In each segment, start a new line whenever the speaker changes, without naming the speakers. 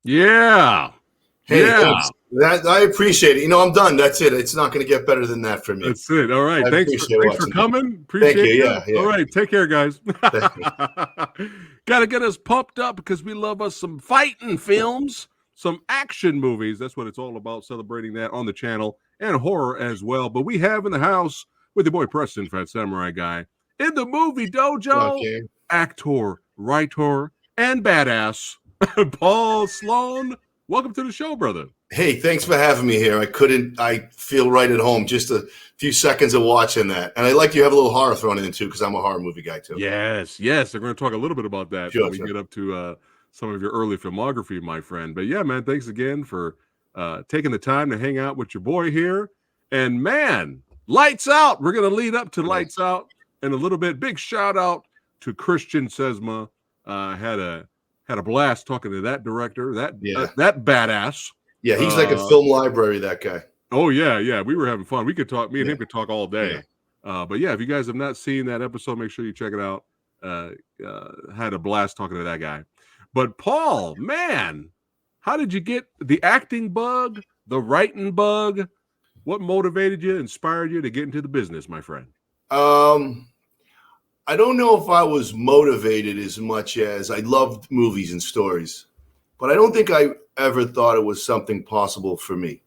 Yeah.
Hey,
yeah.
thanks. I appreciate it. I'm done. That's it. It's not going to get better than that for me.
That's it. All right. Thanks for coming. Appreciate
Thank you.
you.
Yeah.
All right. Take care, guys.
Thank you.
Got to get us pumped up because we love us some fighting films, some action movies. That's what it's all about, celebrating that on the channel, and horror as well. But we have in the house with your boy Preston, Fat Samurai Guy, in the movie Dojo,
Okay.
actor, writer, and badass, Paul Sloan. Welcome to the show, brother.
Hey, thanks for having me here. I feel right at home just a few seconds of watching that. And I like you have a little horror thrown in too, because I'm a horror movie guy too.
Yes. We're going to talk a little bit about that when we get up to some of your early filmography, my friend. But yeah, man, thanks again for taking the time to hang out with your boy here. And man, Lights Out. We're going to lead up to Lights Out in a little bit. Big shout out to Christian Sesma. Had a blast talking to that director, that badass.
Yeah, he's like a film library, that guy.
Oh, yeah. We were having fun. We could talk. Me and him could talk all day. But yeah, if you guys have not seen that episode, make sure you check it out. Had a blast talking to that guy. But Paul, man, how did you get the acting bug, the writing bug? What motivated you, inspired you to get into the business, my friend?
I don't know if I was motivated as much as I loved movies and stories, but I don't think I ever thought it was something possible for me.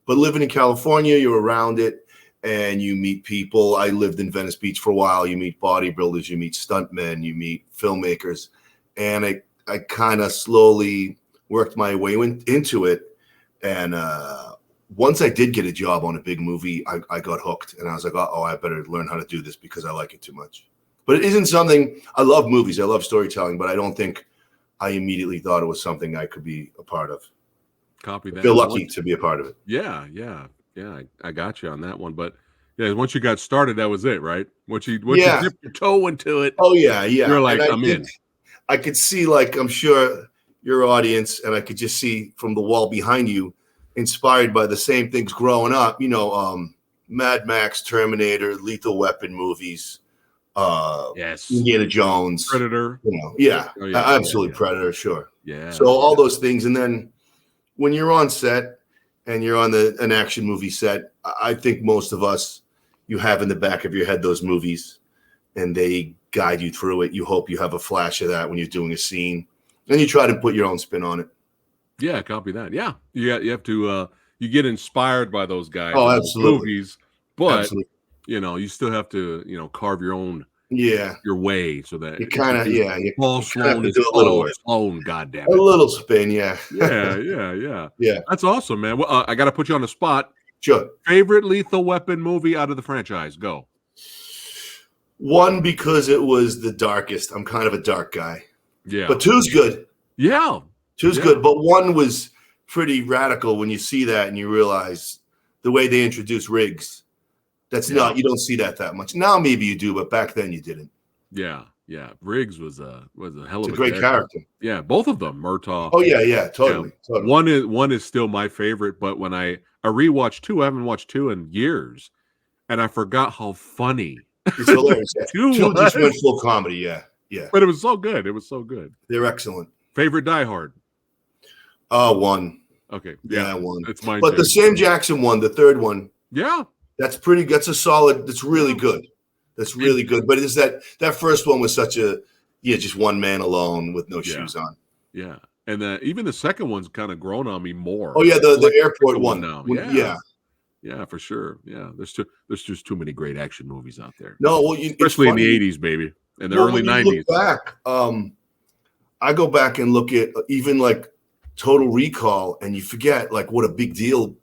But living in California, you're around it and you meet people. I lived in Venice Beach for a while. You meet bodybuilders, you meet stuntmen, you meet filmmakers. And I kind of slowly worked my way into it. And once I did get a job on a big movie, I got hooked. And I was like, oh, I better learn how to do this because I like it too much. But it isn't something, I love movies, I love storytelling, but I don't think I immediately thought it was something I could be a part of.
Copy that.
I feel lucky to be a part of it.
Yeah. I got you on that one. But yeah, once you got started, that was it, right? Once you dipped your toe into it.
Oh yeah.
You're like, I'm in.
I could see, like, I'm sure your audience, and I could just see from the wall behind you, inspired by the same things growing up. Mad Max, Terminator, Lethal Weapon movies.
Yes.
Indiana Jones,
Predator.
Absolutely. Predator, sure.
Yeah.
So all those things, and then when you're on set and you're on an action movie set, I think most of us, you have in the back of your head those movies, and they guide you through it. You hope you have a flash of that when you're doing a scene, and you try to put your own spin on it.
Yeah, copy that. Yeah, you have to. You get inspired by those guys.
Oh, absolutely.
Movies, but
absolutely.
You still have to, carve your own.
Yeah,
your way so that
you kind of
Paul Sloan is Paul Sloan. Goddamn it,
a little spin,
yeah. That's awesome, man. Well, I got to put you on the spot.
Sure.
Favorite Lethal Weapon movie out of the franchise? Go.
One, because it was the darkest. I'm kind of a dark guy.
Yeah,
but two's good.
Yeah,
two's good. But one was pretty radical when you see that and you realize the way they introduced Riggs. That's not, you don't see that much. Now maybe you do, but back then you didn't.
Yeah. Riggs was a hell of a
great character.
Yeah, both of them, Murtaugh.
Oh yeah, totally.
One is still my favorite, but when I rewatched 2, I haven't watched 2 in years, and I forgot how funny.
It's hilarious. 2 just went full comedy, yeah.
But it was so good.
They're excellent.
Favorite Die Hard?
1.
Okay.
Yeah, 1.
It's mine.
But the Sam Jackson one, the third one.
Yeah.
That's a solid, that's really good. That's really good. But it's that first one was such just one man alone with no shoes on.
Yeah. And even the second one's kind of grown on me more.
Oh yeah, the airport one
now. Yeah, for sure. Yeah. There's just too many great action movies out there.
No, well,
especially in the 80s, baby. And the early 90s.
Look back, I go back and look at even like Total Recall, and you forget like what a big deal.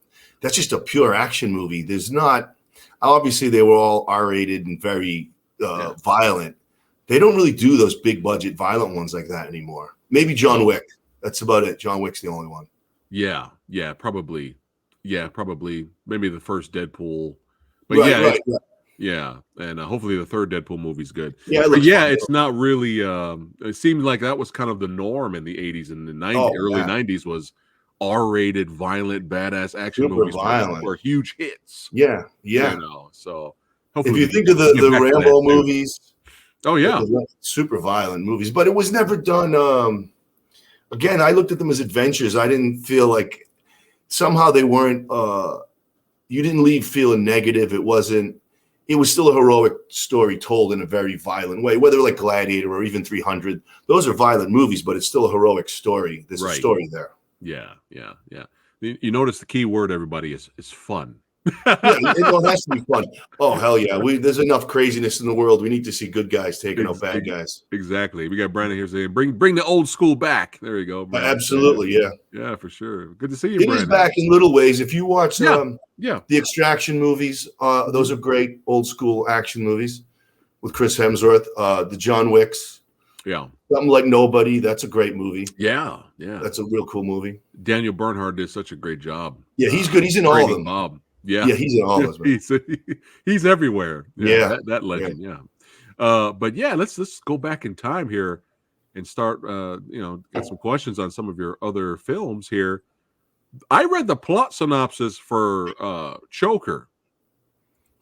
That's just a pure action movie. There's not, obviously they were all R-rated and very violent. They don't really do those big budget violent ones like that anymore. Maybe John Wick. That's about it. John Wick's the only one.
Yeah, probably. Yeah, probably. Maybe the first Deadpool. But
Right.
Yeah, and hopefully the third Deadpool movie's good.
Yeah,
But
fun,
it's not really. It seemed like that was kind of the norm in the 80s and the 90s, early 90s was R-rated, violent, badass action
super
movies
violent.
were huge hits.
Yeah.
So
if you think of the Rambo movies,
oh yeah,
super violent movies, but it was never done. Again, I looked at them as adventures. I didn't feel like somehow they weren't. You didn't leave feeling negative. It was still a heroic story told in a very violent way, whether like Gladiator or even 300. Those are violent movies, but it's still a heroic story. There's a story there.
Yeah. You notice the key word, everybody, is fun.
It has to be fun. Oh hell yeah! There's enough craziness in the world. We need to see good guys taking out bad guys.
Exactly. We got Brandon here saying, "Bring the old school back." There you go. Brandon.
Absolutely,
yeah, for sure. Good to see you.
It
Brandon.
is back in little ways. If you watch,
the
Extraction movies, those are great old school action movies with Chris Hemsworth. The John Wicks.
Yeah.
Something Like Nobody. That's a great movie.
Yeah.
That's a real cool movie.
Daniel Bernhardt did such a great job.
Yeah, he's good. He's in all of them.
Bob.
Yeah, he's in all of them.
He's everywhere. That legend.
Yeah.
But let's go back in time here and start. Get some questions on some of your other films here. I read the plot synopsis for Choker.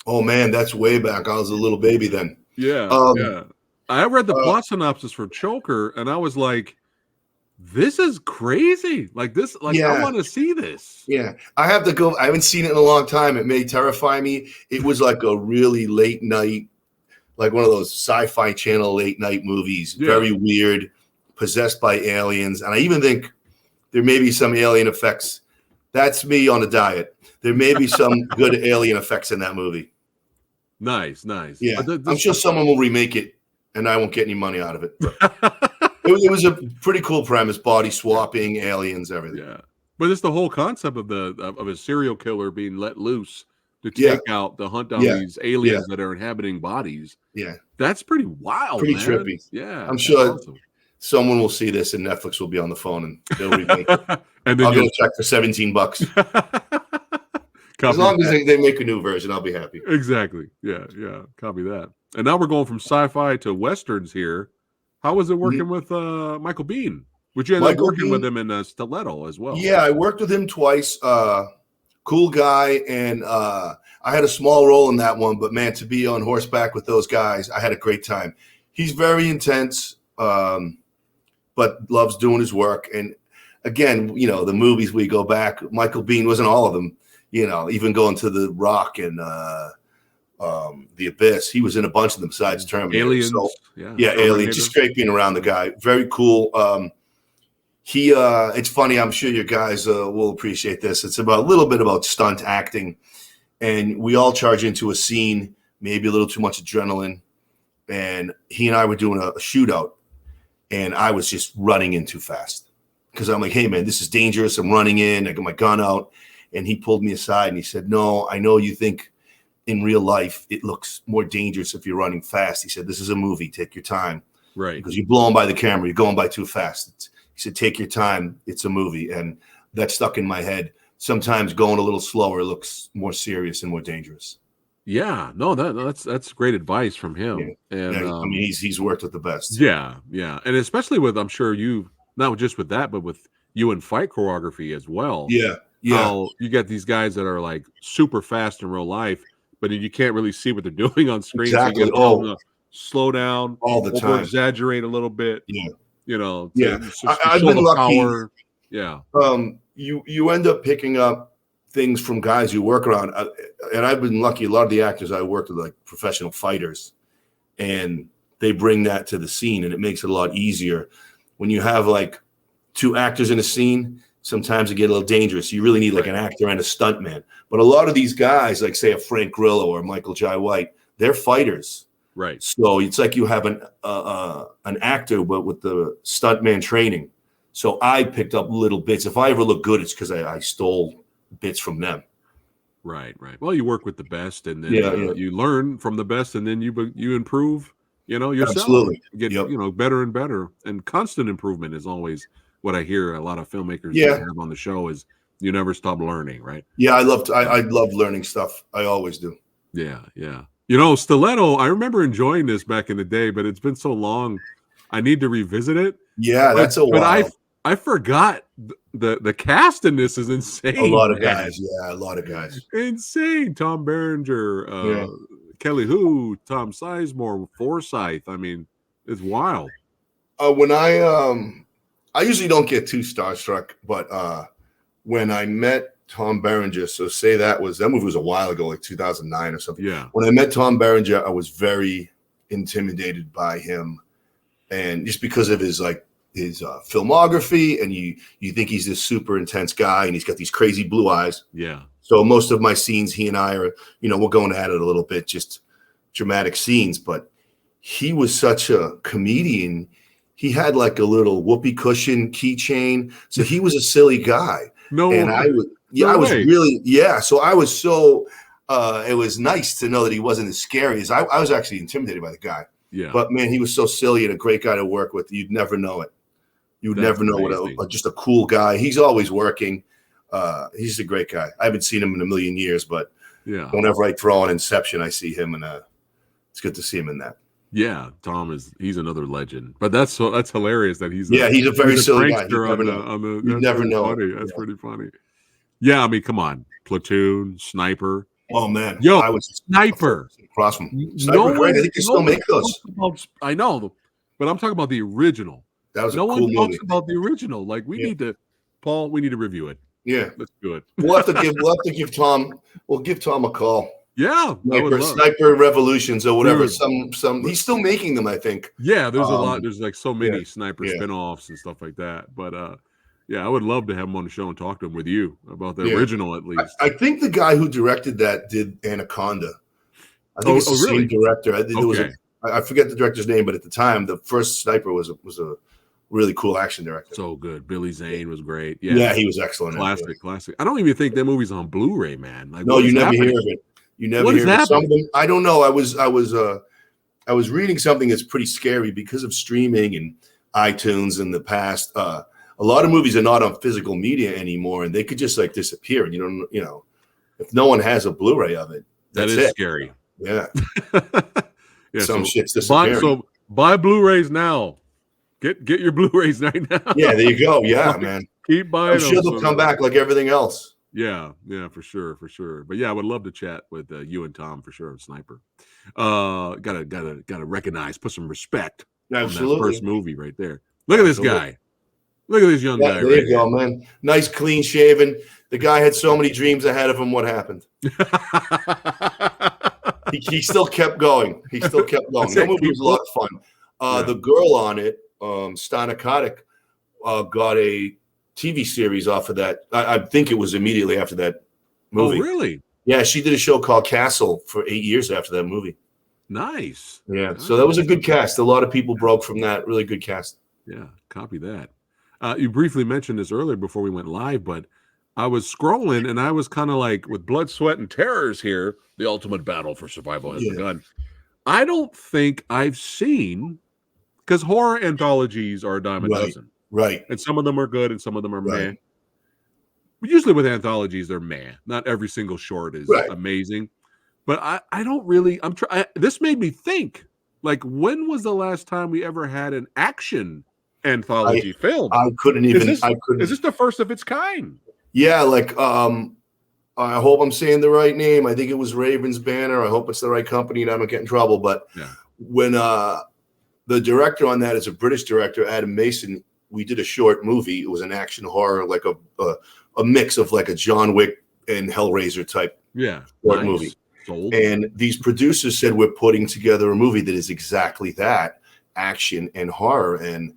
Oh man, that's way back. I was a little baby then.
Yeah. I read the plot synopsis for Choker, and I was like, this is crazy. I want to see this.
Yeah. I have to go. I haven't seen it in a long time. It may terrify me. It was like a really late night, like one of those sci-fi channel late night movies. Yeah. Very weird, possessed by aliens. And I even think there may be some alien effects. That's me on a diet. There may be some good alien effects in that movie.
Nice.
Yeah. I'm sure someone will remake it and I won't get any money out of it. It was a pretty cool premise: body swapping, aliens, everything.
Yeah, but it's the whole concept of a serial killer being let loose to take out, to hunt down these aliens that are inhabiting bodies.
Yeah,
that's pretty wild,
pretty trippy.
Yeah,
I'm sure someone will see this and Netflix will be on the phone and they'll remake it. And then I'll go check for $17. As long as they make a new version, I'll be happy.
Exactly. Yeah. Copy that. And now we're going from sci-fi to westerns here. How was it working with Michael Biehn? Would you end up working with him in Stiletto as well?
Yeah, I worked with him twice. Cool guy, and I had a small role in that one. But man, to be on horseback with those guys, I had a great time. He's very intense, but loves doing his work. And again, the movies we go back, Michael Biehn wasn't all of them. Even going to The Rock and The Abyss, he was in a bunch of them besides Terminator.
Aliens,
Aliens. Just great being around the guy. Very cool. It's funny. I'm sure you guys will appreciate this. It's a little bit about stunt acting, and we all charge into a scene, maybe a little too much adrenaline, and he and I were doing a shootout, and I was just running in too fast because I'm like, hey man, this is dangerous. I'm running in. I got my gun out, and he pulled me aside and he said, no, I know you think in real life it looks more dangerous if you're running fast. He said, this is a movie. Take your time.
Right.
Because you're blowing by the camera. You're going by too fast. He said, take your time. It's a movie. And that stuck in my head. Sometimes going a little slower looks more serious and more dangerous.
Yeah, no, that's great advice from him.
Yeah.
And
he's worked with the best.
Yeah. And especially with, I'm sure you, not just with that, but with you in fight choreography as well.
Yeah.
How you get these guys that are like super fast in real life, but you can't really see what they're doing on screen.
Exactly.
So you slow down
all the time,
exaggerate a little bit.
Yeah.
I've been lucky. Power. Yeah.
You end up picking up things from guys you work around, and I've been lucky. A lot of the actors I worked with, like professional fighters, and they bring that to the scene, and it makes it a lot easier when you have like two actors in a scene. Sometimes it get a little dangerous. You really need like an actor and a stuntman. But a lot of these guys, like say a Frank Grillo or Michael Jai White, they're fighters.
Right.
So it's like you have an actor, but with the stuntman training. So I picked up little bits. If I ever look good, it's because I stole bits from them.
Right. Well, you work with the best, and then you learn from the best, and then you improve. Yourself.
Absolutely.
Get better and better, and constant improvement is always what I hear a lot of filmmakers have on the show is you never stop learning, right?
Yeah, I love learning stuff. I always do.
Yeah, yeah. You know, Stiletto, I remember enjoying this back in the day, but it's been so long. I need to revisit it.
Yeah, that's a while.
I forgot the cast in this is insane.
A lot of guys. Yeah, a lot of guys.
Insane. Tom Berenger, Kelly Hu, Tom Sizemore, Forsyth. I mean, it's wild.
When I usually don't get too starstruck, but when I met Tom Berenger, so say that movie was a while ago, like 2009 or something.
Yeah.
When I met Tom Berenger, I was very intimidated by him, and just because of his filmography, and you think he's this super intense guy, and he's got these crazy blue eyes.
Yeah.
So most of my scenes, he and I are, we're going at it a little bit, just dramatic scenes. But he was such a comedian. He had like a little whoopee cushion keychain, so he was a silly guy. So I was so. It was nice to know that he wasn't as scary as I was. Actually intimidated by the guy.
Yeah.
But man, he was so silly and a great guy to work with. You'd never know it. You would never know what just a cool guy. He's always working. He's a great guy. I haven't seen him in a million years, but whenever I throw on Inception, I see him, and it's good to see him in that.
Yeah, Tom he's another legend. But that's hilarious that he's
a very silly guy.
You
never know.
Funny. That's pretty funny. Yeah, I mean, come on, Platoon, Sniper.
Oh man,
I was Sniper.
Across from Sniper. Great. I think they still make those.
I know, but I'm talking about the original.
That was
no
a cool movie.
one talks about the original. Like we need to, Paul. We need to review it.
Yeah,
let's do it.
We'll have to give Tom. We'll give Tom a call.
Yeah,
Sniper Revolutions or whatever. Dude. Some he's still making them, I think.
Yeah, there's a lot. There's like so many Sniper spinoffs and stuff like that. But I would love to have him on the show and talk to him with you about the original at least.
I think the guy who directed that did Anaconda. I think it's the same director. I forget the director's name, but at the time, the first Sniper was a really cool action director.
So good. Billy Zane was great.
Yeah, he was excellent.
Classic. I don't even think that movie's on Blu-ray, man. Like,
no, you never hear of it. You never hear of it. Some of them, I don't know. I was reading something that's pretty scary because of streaming and iTunes in the past. A lot of movies are not on physical media anymore, and they could just like disappear. And you don't, if no one has a Blu-ray of it,
that is scary.
Yeah.
Some
shit's disappearing.
So buy Blu-rays now. Get your Blu-rays right now.
Yeah, there you go. Yeah, man.
Keep buying.
I'm sure they'll come back like everything else.
Yeah, for sure. But yeah, I would love to chat with you and Tom for sure. Sniper. Gotta recognize, put some respect on that first movie right there. Look at this guy. Look at this young guy.
There you go, man. Nice, clean shaven. The guy had so many dreams ahead of him. What happened? he still kept going. That movie was a lot of fun. The girl on it, Stana Kotick, got a TV series off of that. I think it was immediately after that movie.
Oh, really?
Yeah, she did a show called Castle for 8 years after that movie.
Nice.
Yeah, so that was a good cast. A lot of people broke from that. Really good cast.
Yeah, copy that. You briefly mentioned this earlier before we went live, but I was scrolling and I was kind of like, with Blood, Sweat, and Terrors here, the ultimate battle for survival has begun. I don't think I've seen, because horror anthologies are a dime a dozen.
Right.
And some of them are good and some of them are meh. But usually with anthologies, they're meh. Not every single short is amazing. But I don't really, this made me think, like, when was the last time we ever had an action anthology film?
I couldn't even. Is
this the first of its kind?
Yeah, like I hope I'm saying the right name. I think it was Raven's Banner. I hope it's the right company and I don't get in trouble. But when the director on that is a British director, Adam Mason, we did a short movie. It was an action horror, like a mix of like a John Wick and Hellraiser type short movie.
Sold.
And these producers said, we're putting together a movie that is exactly that, action and horror. And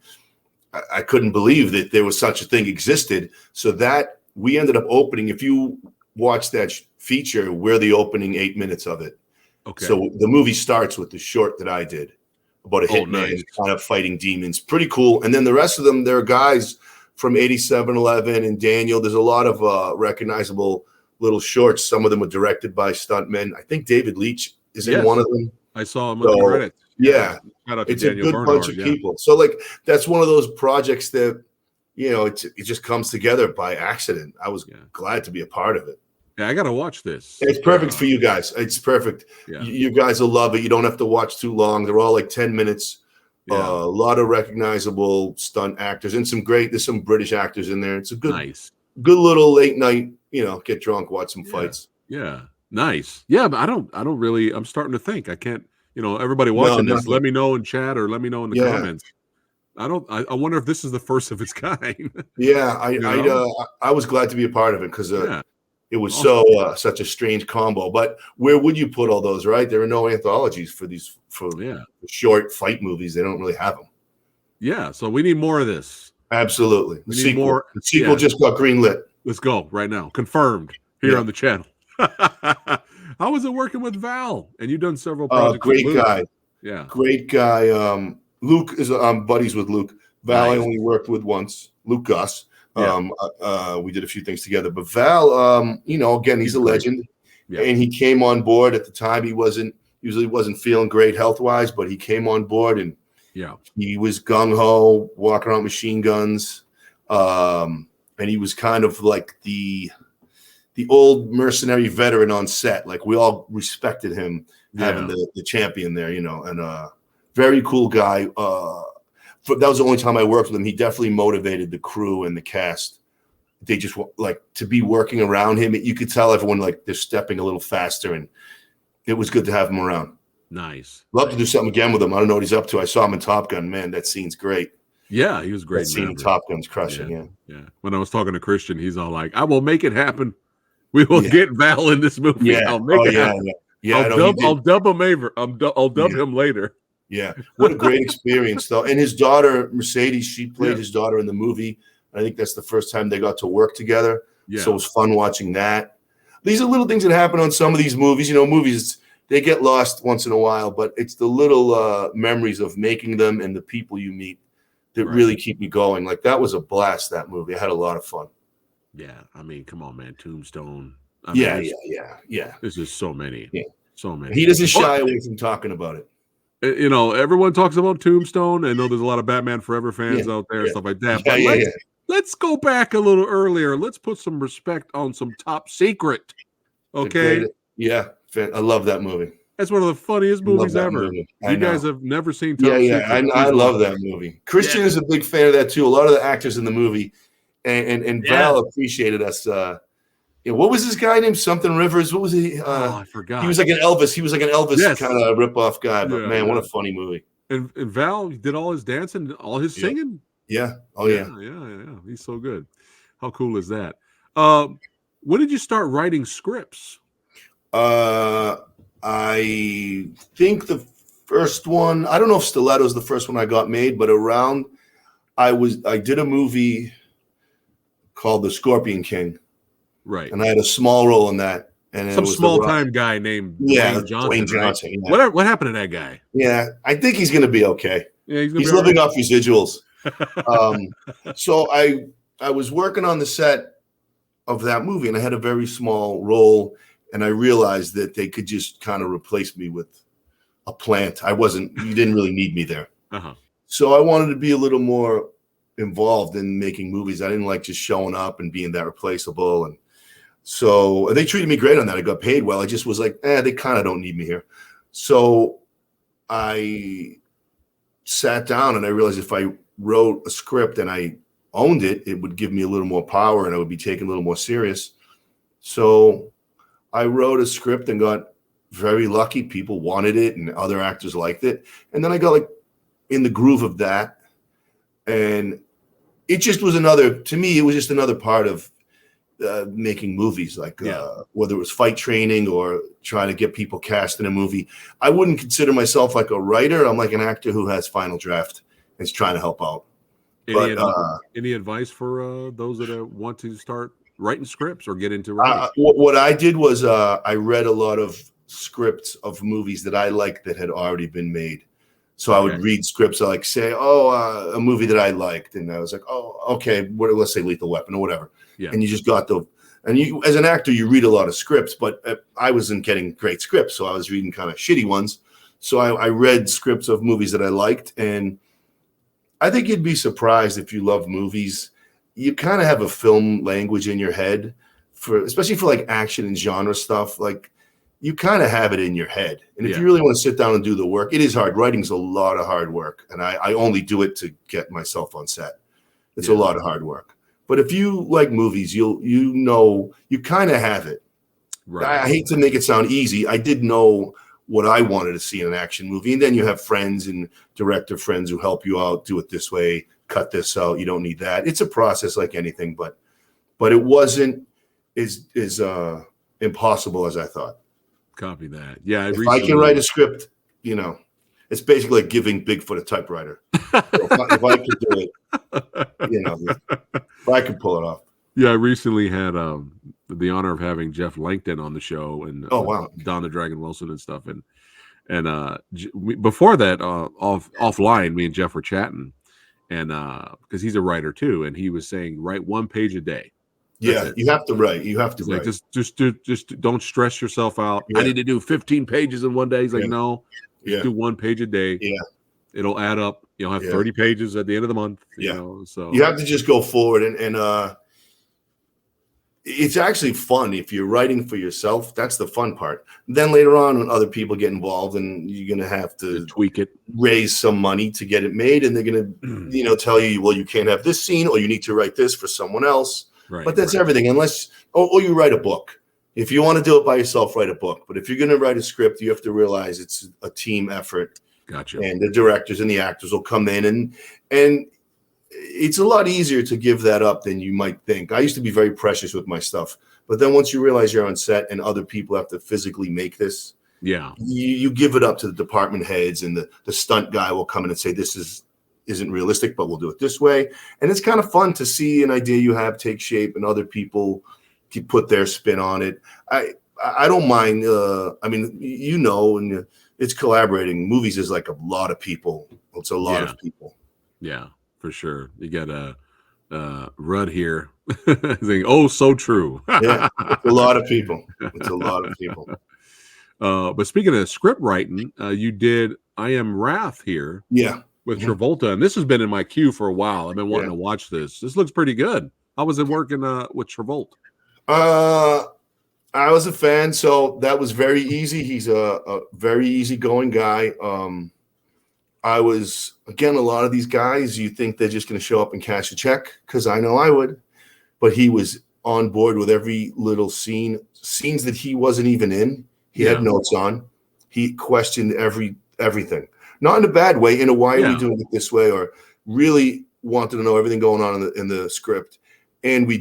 I couldn't believe that there was such a thing existed. So that we ended up opening, if you watch that feature, we're the opening 8 minutes of it. Okay. So the movie starts with the short that I did about a hitman kind of fighting demons. Pretty cool. And then the rest of them, there are guys from 8711 and Daniel. There's a lot of recognizable little shorts. Some of them were directed by stuntmen. I think David Leitch is in one of them.
I saw him on the credits.
Yeah.
Shout out to
it's
Daniel
a good
Bernhard,
bunch of people. So like that's one of those projects that it just comes together by accident. I was glad to be a part of it.
Yeah, I got to watch this.
It's perfect for you guys. It's perfect.
Yeah.
You guys will love it. You don't have to watch too long. They're all like 10 minutes.
Yeah.
A lot of recognizable stunt actors and there's some British actors in there. It's a good little late night, get drunk, watch some fights.
Yeah. Nice. Yeah, but I don't really, I'm starting to think I can't, everybody watching this, let me know in chat or let me know in the comments. I wonder if this is the first of its kind.
Yeah. I was glad to be a part of it because it was such a strange combo. But where would you put all those, right? There are no anthologies for these short fight movies. They don't really have them. Yeah.
So we need more of this.
Absolutely. The sequel just got greenlit.
Let's go right now. Confirmed here on the channel. How was it working with Val? And you've done several projects.
Great guy.
Yeah.
Great guy. Luke is buddies with Luke. Val I only worked with once. Luke Gus. We did a few things together. But Val, again, he's a legend. Yeah. And he came on board at the time. He wasn't feeling great health-wise, but he came on board and he was gung-ho, walking around machine guns. And he was kind of like the old mercenary veteran on set. Like we all respected him having the champion there, and very cool guy. That was the only time I worked with him. He definitely motivated the crew and the cast. They just like to be working around him. You could tell everyone like they're stepping a little faster, and it was good to have him around.
Nice.
Love to do something again with him. I don't know what he's up to. I saw him in Top Gun. Man, that scene's great.
Yeah, he was great.
That scene in Top Gun's crushing.
Yeah. When I was talking to Christian, he's all like, "I will make it happen. We will get Val in this movie. I'll make it happen. I'll dub him later."
Yeah, what a great experience, though. And his daughter, Mercedes, she played his daughter in the movie. I think that's the first time they got to work together. Yeah. So it was fun watching that. These are little things that happen on some of these movies. Movies, they get lost once in a while, but it's the little memories of making them and the people you meet that really keep me going. Like, that was a blast, that movie. I had a lot of fun.
Yeah, I mean, come on, man. Tombstone.
Yeah.
There's just so many. Yeah. So many.
He doesn't shy away from talking about it.
Everyone talks about Tombstone. I know there's a lot of Batman Forever fans out there and stuff like that. But let's go back a little earlier. Let's put some respect on some Top Secret. Okay?
Yeah. I love that movie.
That's one of the funniest movies ever. You guys have never seen Top Secret.
I love that movie. Christian is a big fan of that too. A lot of the actors in the movie. And Val appreciated us. What was this guy named something Rivers? What was he?
I forgot.
He was like an Elvis. He was like an Elvis kind of rip-off guy. But man, what a funny movie.
And Val did all his dancing, all his singing.
Yeah. Oh
yeah. He's so good. How cool is that? When did you start writing scripts?
I think the first one. I don't know if Stiletto's the first one I got made, but I did a movie called The Scorpion King. Right. And I had a small role in that. And
some small-time guy named Dwayne Johnson. Yeah. What happened to that guy?
Yeah, I think he's going to be okay. Yeah, he's living off residuals. So I was working on the set of that movie, and I had a very small role, and I realized that they could just kind of replace me with a plant. You didn't really need me there. So I wanted to be a little more involved in making movies. I didn't like just showing up and being that replaceable. And so they treated me great on that. I got paid well. I just was like, they kind of don't need me here. So I sat down and I realized if I wrote a script and I owned it, it would give me a little more power and I would be taken a little more serious. So I wrote a script and got very lucky. People wanted it and other actors liked it. And then I got like in the groove of that. And it just was to me, it was just another part of making movies, like whether it was fight training or trying to get people cast in a movie. I wouldn't consider myself like a writer. I'm like an actor who has final draft and is trying to help out.
Any advice for those that want to start writing scripts or get into writing?
What I did was I read a lot of scripts of movies that I liked that had already been made. So I would read scripts, like say, a movie that I liked. And I was like, okay, let's say Lethal Weapon or whatever. Yeah. And you just got and you, as an actor, you read a lot of scripts, but I wasn't getting great scripts. So I was reading kind of shitty ones. So I read scripts of movies that I liked. And I think you'd be surprised if you love movies you kind of have a film language in your head especially for like action and genre stuff. Like you kind of have it in your head. And if you really want to sit down and do the work, it is hard. Writing's a lot of hard work. And I only do it to get myself on set. It's a lot of hard work. But if you like movies, you kind of have it. Right. I hate to make it sound easy. I did know what I wanted to see in an action movie. And then you have friends and director friends who help you out, do it this way, cut this out. You don't need that. It's a process like anything, but it wasn't as impossible as I thought.
Copy that. Yeah.
If I can write a script, it's basically like giving Bigfoot a typewriter. So if I could do it, if I could pull it off.
Yeah, I recently had the honor of having Jeff Langton on the show, and Don the Dragon Wilson and stuff, and before that, offline, me and Jeff were chatting, and because he's a writer too, and he was saying write 1 page a day.
Yeah, you have to write. You have to write.
Like, just don't stress yourself out. Yeah. I need to do 15 pages in one day. He's like, no, just do 1 page a day. Yeah, it'll add up. You'll have 30 pages at the end of the month. So
you have to just go forward, and it's actually fun if you're writing for yourself. That's the fun part. Then later on, when other people get involved, and you're going to have to
tweak it,
raise some money to get it made, and they're going to, tell you, well, you can't have this scene, or you need to write this for someone else. Right, but that's everything, unless or you write a book. If you want to do it by yourself, write a book. But if you're going to write a script, you have to realize it's a team effort.
Gotcha.
And the directors and the actors will come in, and it's a lot easier to give that up than you might think. I used to be very precious with my stuff, but then once you realize you're on set and other people have to physically make this, you give it up to the department heads, and the stunt guy will come in and say, this isn't realistic, but we'll do it this way. And it's kind of fun to see an idea you have take shape and other people put their spin on it. I don't mind. And it's collaborating. Movies is like a lot of people. It's a lot of people.
Yeah, for sure. You got Rudd here saying, "Oh, so true."
Yeah, it's a lot of people. It's a lot of people.
But speaking of script writing, you did I Am Wrath here.
Yeah.
With Travolta, and this has been in my queue for a while. I've been wanting to watch this. This looks pretty good. How was it working with Travolta?
I was a fan, so that was very easy. He's a very easygoing guy. I was, again, a lot of these guys, you think they're just going to show up and cash a check, because I know I would. But he was on board with every little scenes that he wasn't even in. He had notes on. He questioned everything. Not in a bad way, in a why are we doing it this way, or really wanted to know everything going on in the script. And we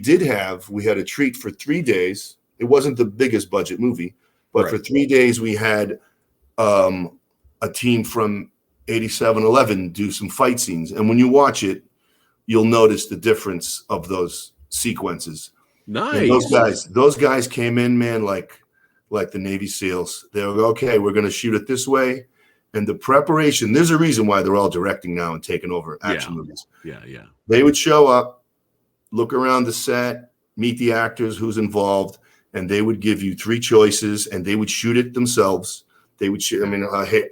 had a treat for 3 days. It wasn't the biggest budget movie, but for 3 days we had a team from 8711 do some fight scenes. And when you watch it, you'll notice the difference of those sequences.
Nice.
And those guys came in, man, like the Navy SEALs. They were okay, we're going to shoot it this way. And the preparation, there's a reason why they're all directing now and taking over action movies.
Yeah.
They would show up, look around the set, meet the actors, who's involved, and they would give you 3 choices, and they would shoot it themselves. They would shoot,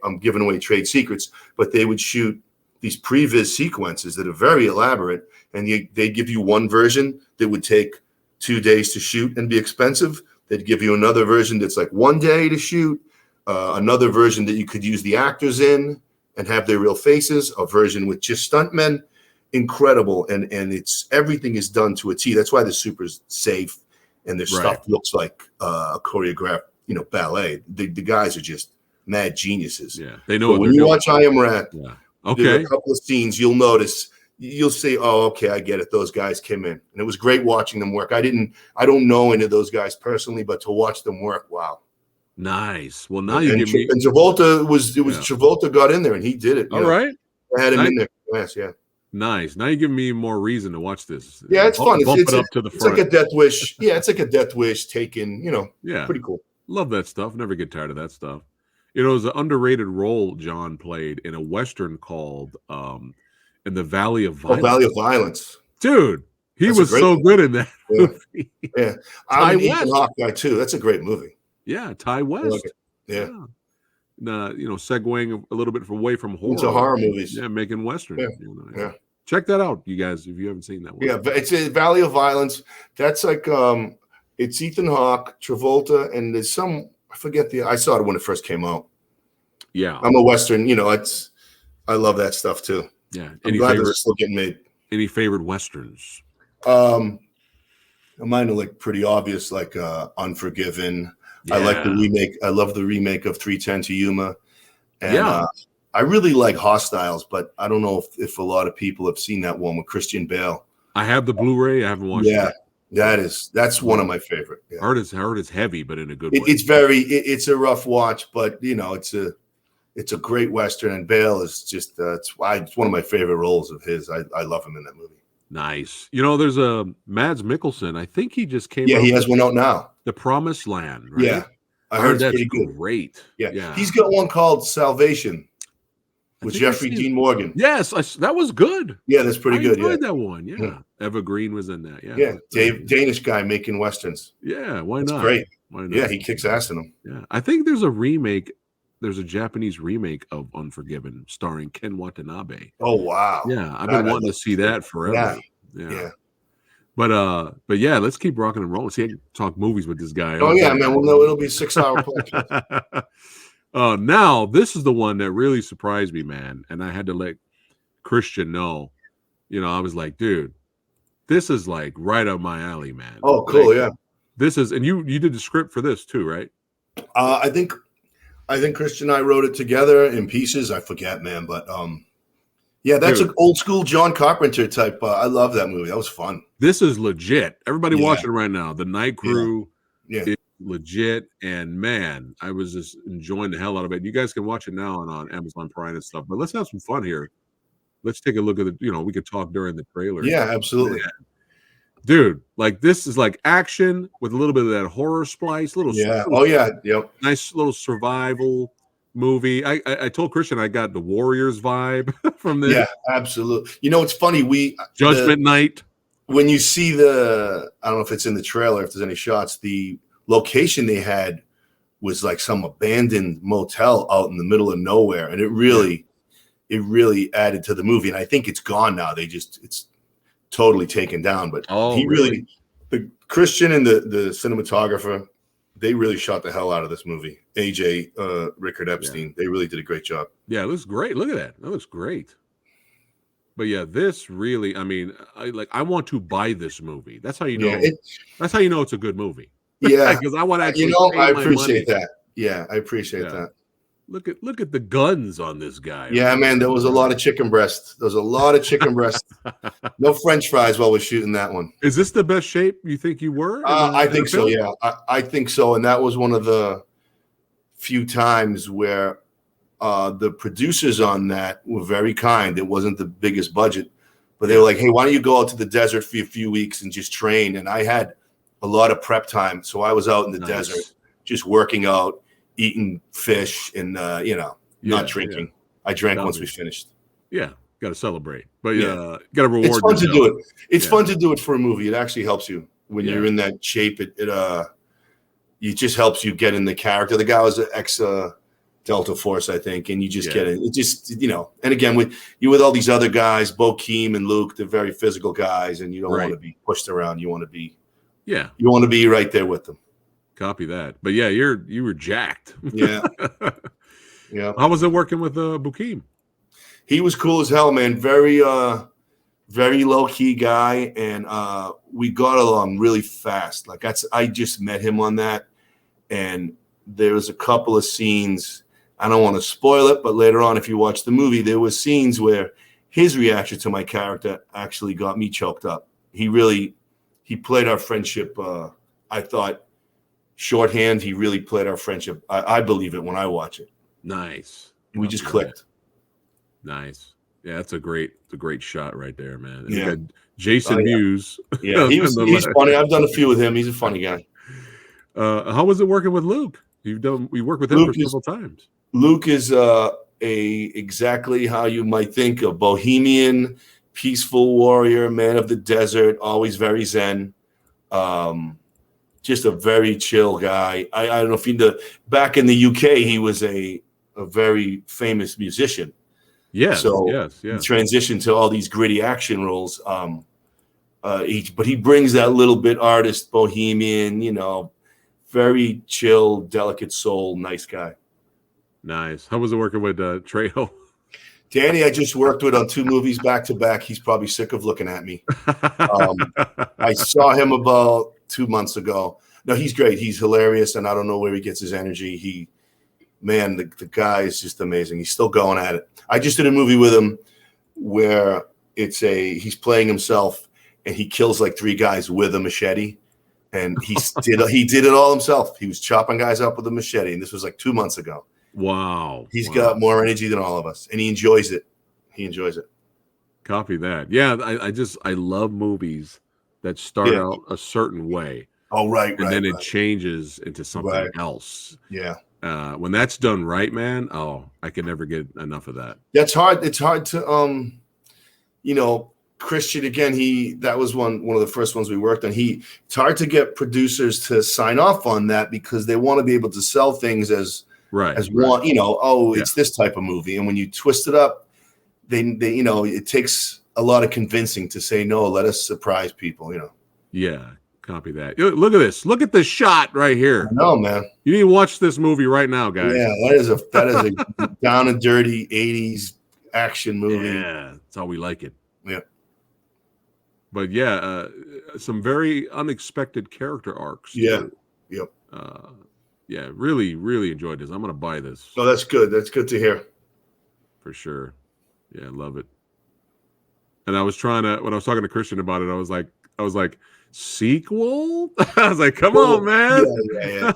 I'm giving away trade secrets, but they would shoot these previs sequences that are very elaborate, and they'd give you one version that would take 2 days to shoot and be expensive. They'd give you another version that's like 1 day to shoot, another version that you could use the actors in and have their real faces, a version with just stuntmen. Incredible. And it's everything is done to a T. That's why the super's safe and their stuff looks like a choreographed, ballet. The guys are just mad geniuses.
Yeah, they know. But
when you watch I Am Wrath,
okay,
there's a couple of scenes you'll notice. You'll say, "Oh, okay, I get it. Those guys came in," and it was great watching them work. I don't know any of those guys personally, but to watch them work, wow.
Nice. Well, now you give me.
And Travolta Travolta got in there and he did it.
All right,
I had him in there. Yes, yeah.
Nice. Now you give me more reason to watch this.
Yeah, it's fun.
Bump it up to the front.
It's like a Death Wish. Yeah, it's like a Death Wish taken. Pretty cool.
Love that stuff. Never get tired of that stuff. It was an underrated role John played in a Western called In the Valley of Violence.
Valley of Violence.
Dude, he was so good in that movie.
Yeah. I'm an Ethan Hawke guy too. That's a great movie.
Yeah, Ty West.
Like yeah.
Segueing a little bit away from horror.
Into horror movies.
Yeah, making Western.
Yeah.
Check that out, you guys, if you haven't seen that one.
Yeah, it's a Valley of Violence. That's like it's Ethan Hawke, Travolta, and there's some, I forget I saw it when it first came out.
Yeah.
I'm a Western, I love that stuff too.
Yeah.
I'm glad those are still getting made.
Any favorite Westerns?
Mine are like pretty obvious, like Unforgiven.
Yeah.
I like the remake. I love the remake of 3:10 to Yuma. And I really like Hostiles, but I don't know if a lot of people have seen that one with Christian Bale.
I have the Blu-ray. I haven't watched it.
That's one of my favorite. Yeah.
Heard it's heavy, but in a good way.
It's a rough watch, but it's a great Western, and Bale is just it's one of my favorite roles of his. I love him in that movie.
Nice. There's a Mads Mikkelsen. I think he just came.
Yeah, he has one out now.
The Promised Land. Right?
Yeah, I heard
that's
pretty good.
Great.
Yeah, he's got one called Salvation with Jeffrey Dean Morgan.
Yes, that was good.
Yeah, that's pretty good.
I enjoyed that one. Yeah. Eva Green was in that.
Yeah. Danish guy making westerns.
Yeah, why not?
That's great.
Why not?
Yeah, he kicks ass in them.
Yeah, I think there's a remake. There's a Japanese remake of Unforgiven starring Ken Watanabe.
Oh wow!
Yeah, I've been wanting to see that forever. Yeah. But yeah, let's keep rocking and rolling. See, I can talk movies with this guy.
Oh yeah, man. Well, no, it'll be a 6-hour podcast.
Now this is the one that really surprised me, man, and I had to let Christian know. I was like, dude, this is like right up my alley, man.
Oh, cool, yeah.
This is, and you did the script for this too, right?
I think Christian and I wrote it together in pieces. I forget, man, but yeah, that's an old school John Carpenter type. I love that movie. That was fun.
This is legit. Everybody watching it right now. The Night Crew
is
legit, and man, I was just enjoying the hell out of it. You guys can watch it now on Amazon Prime and stuff. But let's have some fun here. Let's take a look at the. We could talk during the trailer.
Yeah, absolutely.
Man. Dude, like this is like action with a little bit of that horror splice. Yep. Nice little survival movie. I told Christian I got the Warriors vibe from this.
Yeah, absolutely. It's funny.
Judgment Night.
When you see I don't know if it's in the trailer, if there's any shots, the location they had was like some abandoned motel out in the middle of nowhere, and it really added to the movie. And I think it's gone now. it's totally taken down, but the Christian and the cinematographer, they really shot the hell out of this movie. AJ Rickard Epstein, they really did a great job.
Yeah, it looks great. Look at that. That looks great. But yeah, this really, I want to buy this movie. That's how you know. That's how you know it's a good movie.
Yeah,
because I want to actually.
I appreciate that. Yeah, I appreciate that.
Look at the guns on this guy.
Yeah, right? Man, there was a lot of chicken breast. There was a lot of chicken breast. No French fries while we're shooting that one.
Is this the best shape you think you were?
I think so, yeah. I think so. And that was one of the few times where the producers on that were very kind. It wasn't the biggest budget, but they were like, hey, why don't you go out to the desert for a few weeks and just train? And I had a lot of prep time. So I was out in the desert just working out, eating fish and not drinking. I drank once we finished.
Yeah, got to celebrate, but got to reward.
It's fun to do it. It's fun to do it for a movie. It actually helps you when you're in that shape. It just helps you get in the character. The guy was an ex Delta Force, I think, and you just get it. It just And again, with all these other guys, Bo Keem and Luke, they're very physical guys, and you don't want to be pushed around. You want to be you want to be right there with them.
Copy that. But yeah, you were jacked.
Yeah. Yeah.
How was it working with Bukeem?
He was cool as hell, man. Very very low key guy, and we got along really fast. Like I just met him on that, and there was a couple of scenes. I don't want to spoil it, but later on, if you watch the movie, there was scenes where his reaction to my character actually got me choked up. He played our friendship. I thought shorthand. He really played our friendship. I believe it when I watch it.
Nice.
We just clicked.
Nice. Yeah, that's a great shot right there, man.
Yeah.
You got Jason Mewes.
Yeah, he's funny. I've done a few with him. He's a funny guy.
How was it working with Luke? We worked with him several times.
Luke is exactly how you might think of bohemian, peaceful warrior, man of the desert, always very zen. Just a very chill guy. I don't know if you know, back in the UK, he was a very famous musician.
Yes,
So
yes.
he transitioned to all these gritty action roles. But he brings that little bit artist, bohemian, very chill, delicate soul, nice guy.
Nice. How was it working with Trejo?
Danny, I just worked with on 2 movies back to back. He's probably sick of looking at me. I saw him about 2 months ago. No, he's great. He's hilarious, and I don't know where he gets his energy. The guy is just amazing. He's still going at it. I just did a movie with him where he's playing himself, and he kills like 3 guys with a machete. And he did it all himself. He was chopping guys up with a machete, and this was like 2 months ago.
Wow.
He's got more energy than all of us, and he enjoys it.
Copy that. Yeah, I love movies that start out a certain way.
Oh, right.
And then it changes into something else.
Yeah.
When that's done right, man, I can never get enough of that.
That's hard. It's hard to Christian, again, that was one of the first ones we worked on. It's hard to get producers to sign off on that because they want to be able to sell things as one, it's this type of movie. And when you twist it up, they it takes a lot of convincing to say, no, let us surprise people,
Yeah, copy that. Look at this. Look at this shot right here.
No, man.
You need to watch this movie right now, guys.
Yeah, that is a down and dirty 80s action movie.
Yeah, that's how we like it.
Yeah.
But yeah, some very unexpected character arcs.
Yeah.
Too.
Yep.
Yeah, really, really enjoyed this. I'm gonna buy this.
Oh, that's good. That's good to hear.
For sure. Yeah, I love it. And I was when I was talking to Christian about it, I was like, sequel? I was like, come on, man.
Yeah.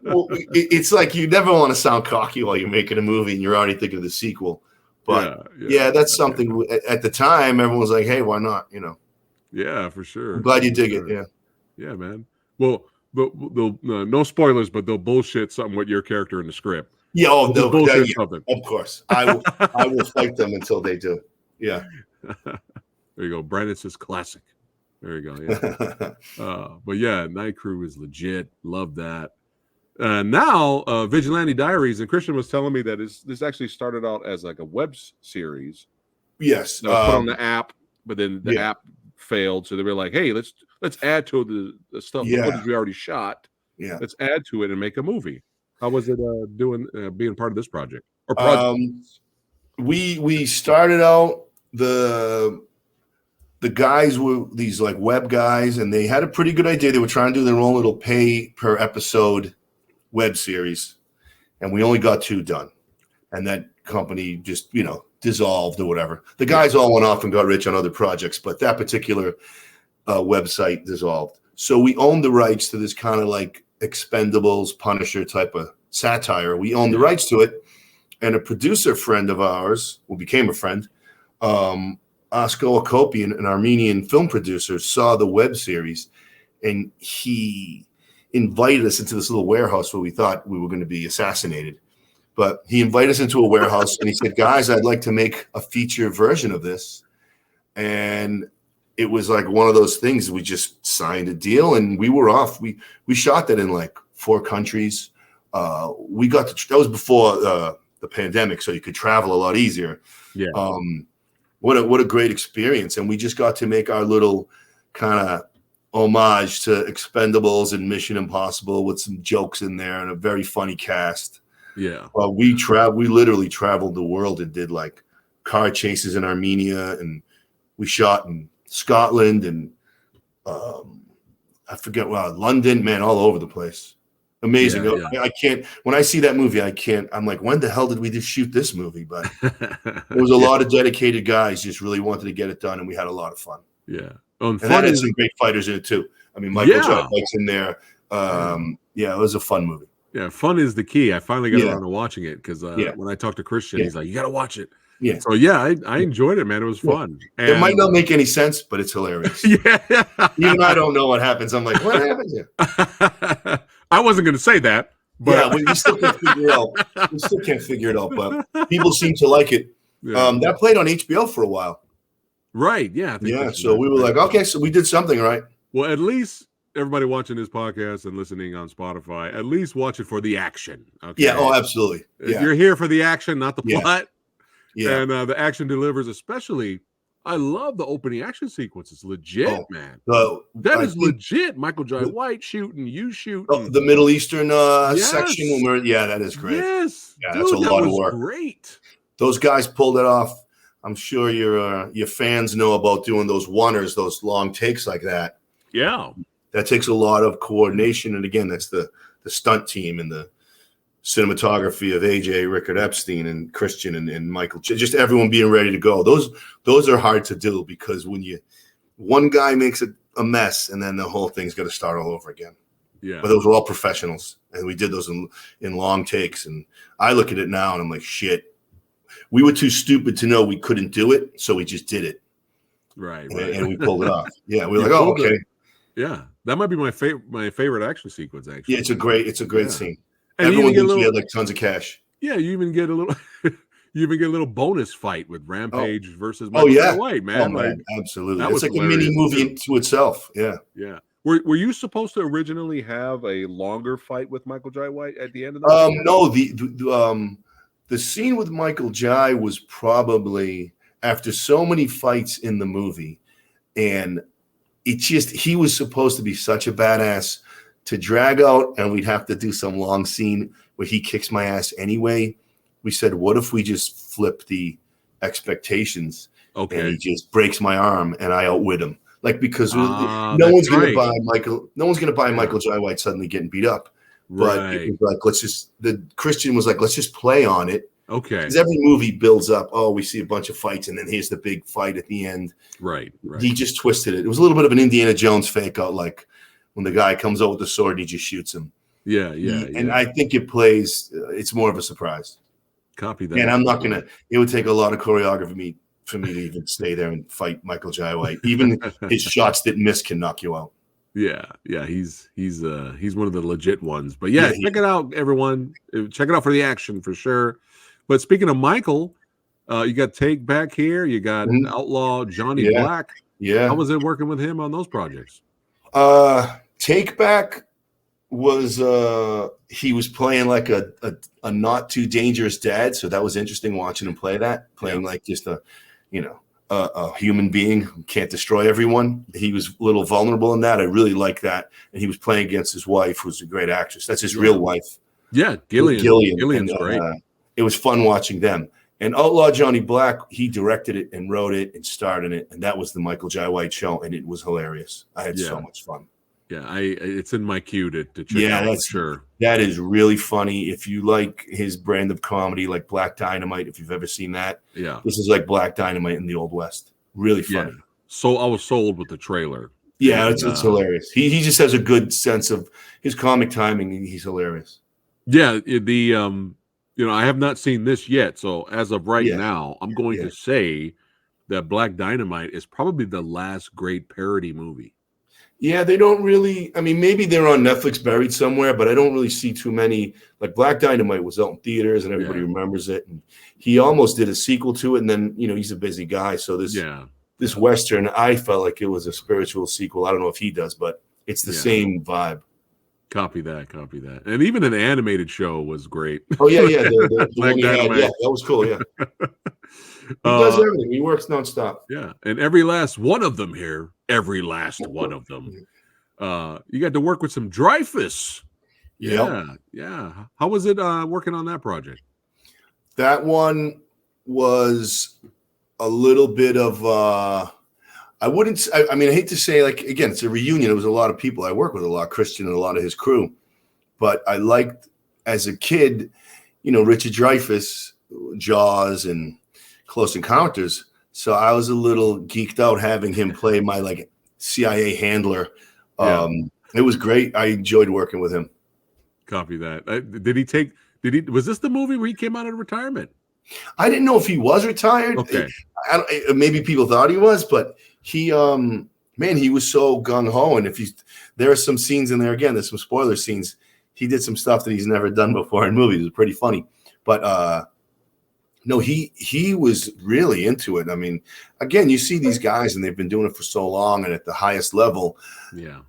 Well, it's like you never want to sound cocky while you're making a movie and you're already thinking of the sequel. But that's something at the time everyone was like, hey, why not?
Yeah, for sure.
I'm glad you dig it. Yeah.
Yeah, man. Well, they'll no spoilers, but they'll bullshit something with your character in the script.
Yeah,
they'll bullshit something.
Of course. I will fight them until they do. Yeah.
There you go. Brandon says classic. There you go. Yeah. But yeah, Night Crew is legit. Love that. Now, Vigilante Diaries, and Christian was telling me that this actually started out as like a web series.
Yes.
That was put on the app, but then the app failed. So they were like, hey, let's add to the stuff the footage we already shot.
Yeah.
Let's add to it and make a movie. How was it being part of this project? Or project?
We started out the guys were these like web guys, and they had a pretty good idea. They were trying to do their own little pay per episode web series, and we only got 2 done. And that company just, dissolved or whatever. The guys all went off and got rich on other projects, but that particular website dissolved. So we owned the rights to this kind of like Expendables, Punisher type of satire. We owned the rights to it. And a producer friend of ours, who became a friend, Asko Akopian, an Armenian film producer, saw the web series, and he invited us into this little warehouse where we thought we were going to be assassinated. But he invited us into a warehouse, and he said, guys, I'd like to make a feature version of this. And it was like one of those things. We just signed a deal, and we were off. We shot that in like 4 countries. That was before the pandemic, so you could travel a lot easier.
Yeah.
What a great experience. And we just got to make our little kind of homage to Expendables and Mission Impossible with some jokes in there and a very funny cast.
Yeah.
We literally traveled the world and did like car chases in Armenia, and we shot in Scotland and I forget London, man, all over the place. Amazing. Yeah. I can't, when I see that movie, I'm like, when the hell did we just shoot this movie? But there was a lot of dedicated guys just really wanted to get it done, and we had a lot of fun.
Yeah.
And that had some great fighters in it too. I mean, Michael J. Blake's in there. It was a fun movie.
Yeah, fun is the key. I finally got around to watching it because when I talked to Christian, he's like, you got to watch it.
Yeah.
So, I enjoyed it, man. It was fun. And
it might not make any sense, but it's hilarious.
Yeah.
Even I don't know what happens. I'm like, what happens here?
I wasn't going to say that. But
we still can't figure it out. We still can't figure it out, but people seem to like it.
Yeah.
That played on HBO for a while.
Right, yeah.
So we were like, okay, so we did something right.
Well, at least everybody watching this podcast and listening on Spotify, at least watch it for the action. Okay?
Yeah, absolutely.
If you're here for the action, not the plot,
Yeah.
And the action delivers, especially. I love the opening action sequence. It's legit, man. That is legit. Michael Jai White shooting, you shooting.
The Middle Eastern section. Yeah, that is great.
Yes,
yeah,
dude,
that's a lot of work.
Great.
Those guys pulled it off. I'm sure your fans know about doing those oneers, those long takes like that.
Yeah,
that takes a lot of coordination. And again, that's the stunt team and the cinematography of AJ, Rickard Epstein, and Christian and Michael, just everyone being ready to go. Those are hard to do because when one guy makes a mess and then the whole thing's got to start all over again.
Yeah.
But those were all professionals, and we did those in long takes. And I look at it now and I'm like, shit, we were too stupid to know we couldn't do it, so we just did it.
Right.
And we pulled it off. Yeah, we were like, oh, okay.
Yeah, that might be my favorite action sequence. Actually,
yeah, it's a great scene.
And
everyone thinks we had like tons of cash.
Yeah, you even get a little bonus fight with Rampage versus Michael White, man.
Oh, man, absolutely. It's like a mini movie to itself. Yeah.
Yeah. Were you supposed to originally have a longer fight with Michael Jai White at the end of the
No, the scene with Michael Jai was probably after so many fights in the movie, and he was supposed to be such a badass to drag out, and we'd have to do some long scene where he kicks my ass anyway. We said, what if we just flip the expectations? Okay. And he just breaks my arm and I outwit him. Like, because no one's going to buy Michael Jai White suddenly getting beat up. But it was like, Christian was like, let's just play on it.
Okay.
Because every movie builds up, we see a bunch of fights and then here's the big fight at the end.
Right.
He just twisted it. It was a little bit of an Indiana Jones fake out, like when the guy comes out with the sword and he just shoots him.
Yeah.
And I think it plays, it's more of a surprise.
Copy that.
And I'm not going to, it would take a lot of choreography for me to even stay there and fight Michael Jai White. Even his shots that miss can knock you out.
Yeah. He's one of the legit ones. But check it out, everyone. Check it out for the action for sure. But speaking of Michael, you got Take Back here. You got Outlaw Johnny Black.
Yeah.
How was it working with him on those projects?
Take Back was he was playing like a not too dangerous dad, so that was interesting watching him playing like just a human being who can't destroy everyone. He was a little vulnerable in that. I really like that. And he was playing against his wife, who's a great actress. That's his real wife.
Yeah, Gillian's great.
It was fun watching them. And Outlaw Johnny Black, he directed it and wrote it and starred in it. And that was the Michael Jai White show. And it was hilarious. I had so much fun.
Yeah, it's in my queue to check out.
That's
sure.
That is really funny. If you like his brand of comedy, like Black Dynamite, if you've ever seen that, this is like Black Dynamite in the Old West. Really funny.
Yeah. So I was sold with the trailer.
Yeah, it's hilarious. He just has a good sense of his comic timing, and he's hilarious.
Yeah, I have not seen this yet. So as of right now, I'm going to say that Black Dynamite is probably the last great parody movie.
Yeah, they don't really. I mean, maybe they're on Netflix buried somewhere, but I don't really see too many. Like Black Dynamite was out in theaters, and everybody remembers it. And he almost did a sequel to it, and then he's a busy guy, so this Western, I felt like it was a spiritual sequel. I don't know if he does, but it's the same vibe.
Copy that. And even an animated show was great.
Oh yeah, the Black Dynamite. Yeah, that was cool. Yeah. He does everything. He works nonstop.
Yeah, and every last one of them here. Every last one of them. You got to work with some Dreyfuss. Yeah. How was it working on that project?
That one was a little bit of I hate to say, like, again, it's a reunion. It was a lot of people. I work with a lot, Christian and a lot of his crew. But I liked, as a kid, Richard Dreyfuss, Jaws, and Close Encounters. So I was a little geeked out having him play my like CIA handler. It was great. I enjoyed working with him.
Copy that. Was this the movie where he came out of retirement?
I didn't know if he was retired.
Okay.
Maybe people thought he was, but he was so gung-ho. And there are some scenes in there, again, there's some spoiler scenes. He did some stuff that he's never done before in movies. It was pretty funny. But no, he was really into it. I mean, again, you see these guys and they've been doing it for so long and at the highest level. Yeah.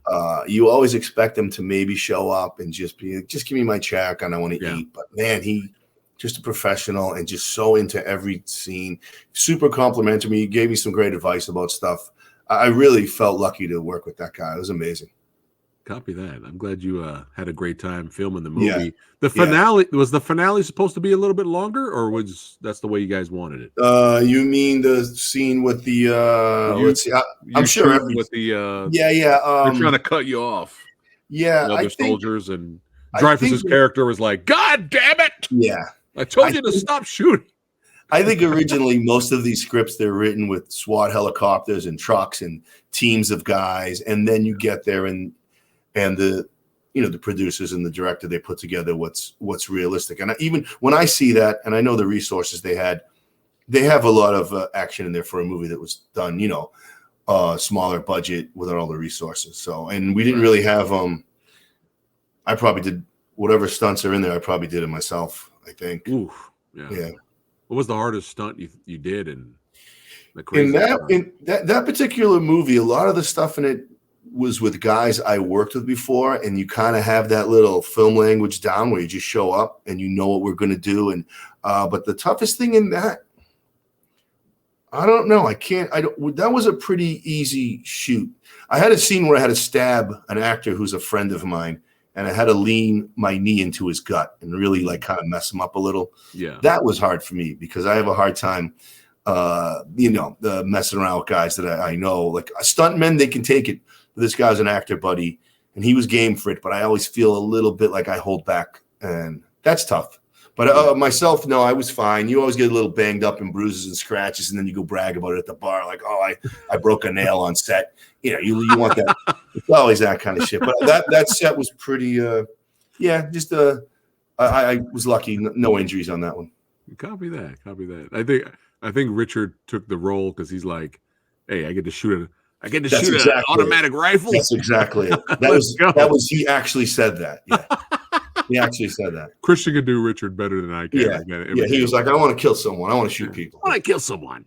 You always expect them to maybe show up and just give me my check and I want to eat. But man, he just a professional and just so into every scene. Super complimentary. He gave me some great advice about stuff. I really felt lucky to work with that guy. It was amazing.
Copy that. I'm glad you had a great time filming the movie.
Yeah.
The finale was the finale supposed to be a little bit longer, or was that's the way you guys wanted it?
You mean the scene with the let's see. I'm sure
with the
they're
trying to cut you off.
Yeah,
the other soldiers and Dreyfuss's character was like, "God damn it!
Yeah,
I told you to stop shooting."
I think originally most of these scripts they're written with SWAT helicopters and trucks and teams of guys, and then you get there and the the producers and the director, they put together what's realistic. And even when I see that, and I know the resources they have a lot of action in there for a movie that was done, smaller budget without all the resources. So, and we didn't really have I probably did whatever stunts are in there. I probably did it myself, I think.
Ooh, yeah. What was the hardest stunt you did in the
crazy? In that particular movie, a lot of the stuff in it was with guys I worked with before, and you kind of have that little film language down where you just show up and you know what we're going to do. And but the toughest thing in that, I don't know. That was a pretty easy shoot. I had a scene where I had to stab an actor who's a friend of mine, and I had to lean my knee into his gut and really kind of mess him up a little. Yeah, that was hard for me because I have a hard time, the messing around with guys that I know. Like stuntmen, they can take it. This guy's an actor buddy, and he was game for it, but I always feel a little bit like I hold back, and that's tough. But myself, no, I was fine. You always get a little banged up and bruises and scratches, and then you go brag about it at the bar, like, oh, I broke a nail on set. You want that. It's always that kind of shit. But that set was pretty, I was lucky. No injuries on that one.
Copy that. I think Richard took the role because he's like, hey, I get to shoot an automatic rifle.
That's exactly it. That was he actually said that. Yeah. He actually said that.
Christian can do Richard better than I can.
Yeah, he was like, I want to kill someone. I want to shoot people.
I want to kill someone.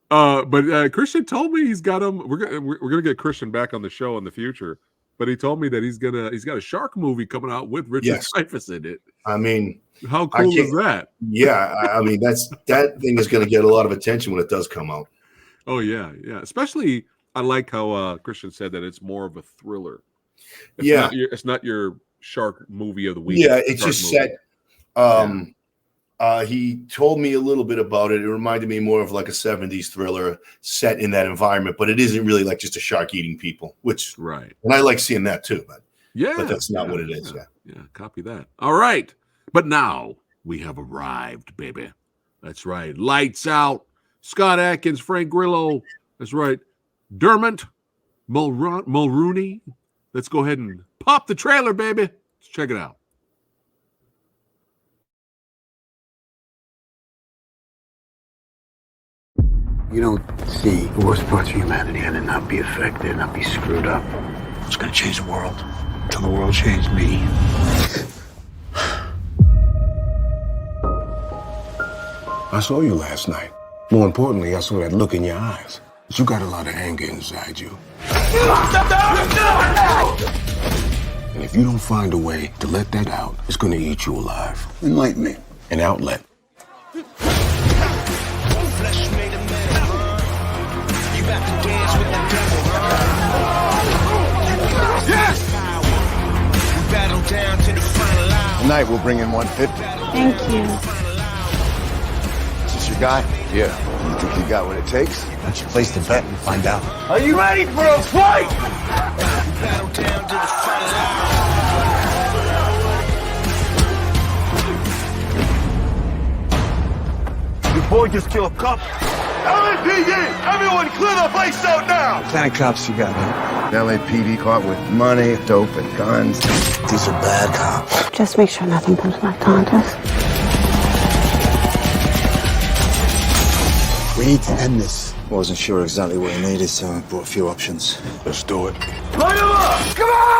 But Christian told me he's got him. We're gonna get Christian back on the show in the future. But he told me that he's got a shark movie coming out with Richard Dreyfuss in it.
I mean,
how cool is that?
Yeah, I mean that thing is going to get a lot of attention when it does come out.
Oh yeah. Especially, I like how Christian said that it's more of a thriller. It's not your shark movie of the week.
Yeah, it's just set. He told me a little bit about it. It reminded me more of like a 70s thriller set in that environment, but it isn't really like just a shark eating people, which and I like seeing that too, but that's not what it is.
Yeah, copy that. All right. But now we have arrived, baby. That's right. Lights out. Scott Adkins, Frank Grillo. That's right. Dermot Mulrooney. Let's go ahead and pop the trailer, baby. Let's check it out.
You don't see the worst parts of humanity and it not be affected, not be screwed up. It's gonna change the world until the world changed me. I saw you last night. More importantly, I saw that look in your eyes. You got a lot of anger inside you. And if you don't find a way to let that out, it's gonna eat you alive. Enlighten me. An outlet.
Tonight we'll bring in 150.
Thank you.
Is this your guy?
Yeah.
You think you got what it takes?
Why don't you place the bet and find out?
Are you ready for a fight?
Your boy just killed a cop. LAPD! Everyone clear the place out now!
What kind of cops you got, man?
LAPD caught with money, dope, and guns.
These are bad cops.
Just make sure nothing comes back to haunt us.
We need to end this.
Wasn't sure exactly what he needed, so I brought a few options.
Let's do it.
Light him up! Come on!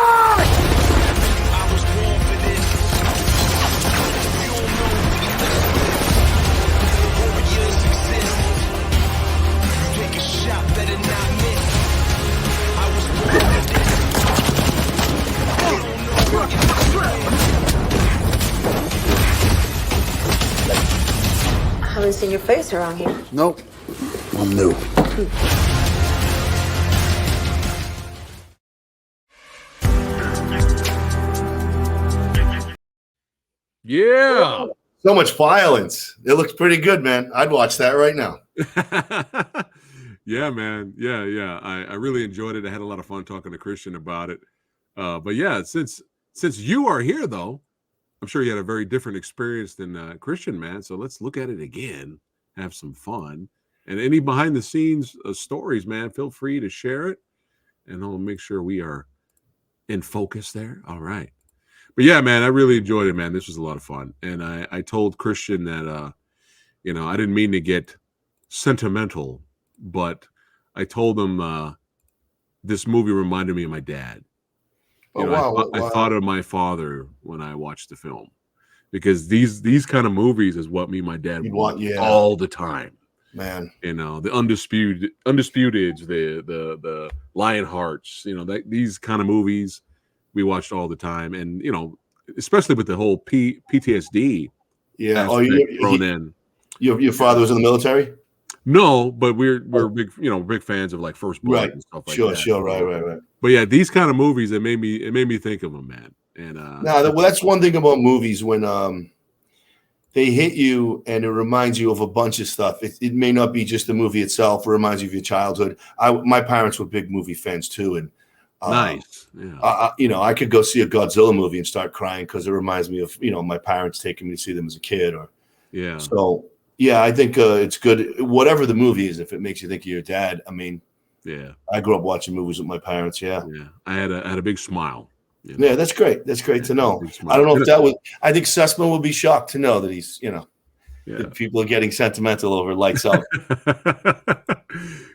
haven't seen your face around here.
Nope. I'm new.
Yeah.
So much violence. It looks pretty good, man. I'd watch that right now.
Yeah, man. Yeah. I really enjoyed it. I had a lot of fun talking to Christian about it. But yeah, since you are here, though, I'm sure you had a very different experience than Christian, man. So let's look at it again, have some fun, and any behind the scenes stories, man. Feel free to share it, and I'll make sure we are in focus there. All right. But yeah, man, I really enjoyed it, man. This was a lot of fun. And I told Christian that, I didn't mean to get sentimental, but I told him this movie reminded me of my dad. I thought of my father when I watched the film, because these kind of movies is what me and my dad want all the time.
Man,
the undisputed, the Lionhearts, these kind of movies we watched all the time, and especially with the whole PTSD.
Yeah.
Thrown in.
Your father was in the military?
No, but we're big big fans of like First Blood and stuff like that.
Sure, right.
But yeah, these kind of movies, it made me think of him, man. And
that's one thing about movies when they hit you and it reminds you of a bunch of stuff. It may not be just the movie itself; it reminds you of your childhood. My parents were big movie fans too, and
nice. Yeah.
I could go see a Godzilla movie and start crying because it reminds me of my parents taking me to see them as a kid. So yeah, I think it's good. Whatever the movie is, if it makes you think of your dad. I mean,
yeah,
I grew up watching movies with my parents. Yeah.
I had a big smile.
Yeah, that's great. That's great to know. I don't know if that was. I think Sussman would be shocked to know that he's. That people are getting sentimental over Lights Out.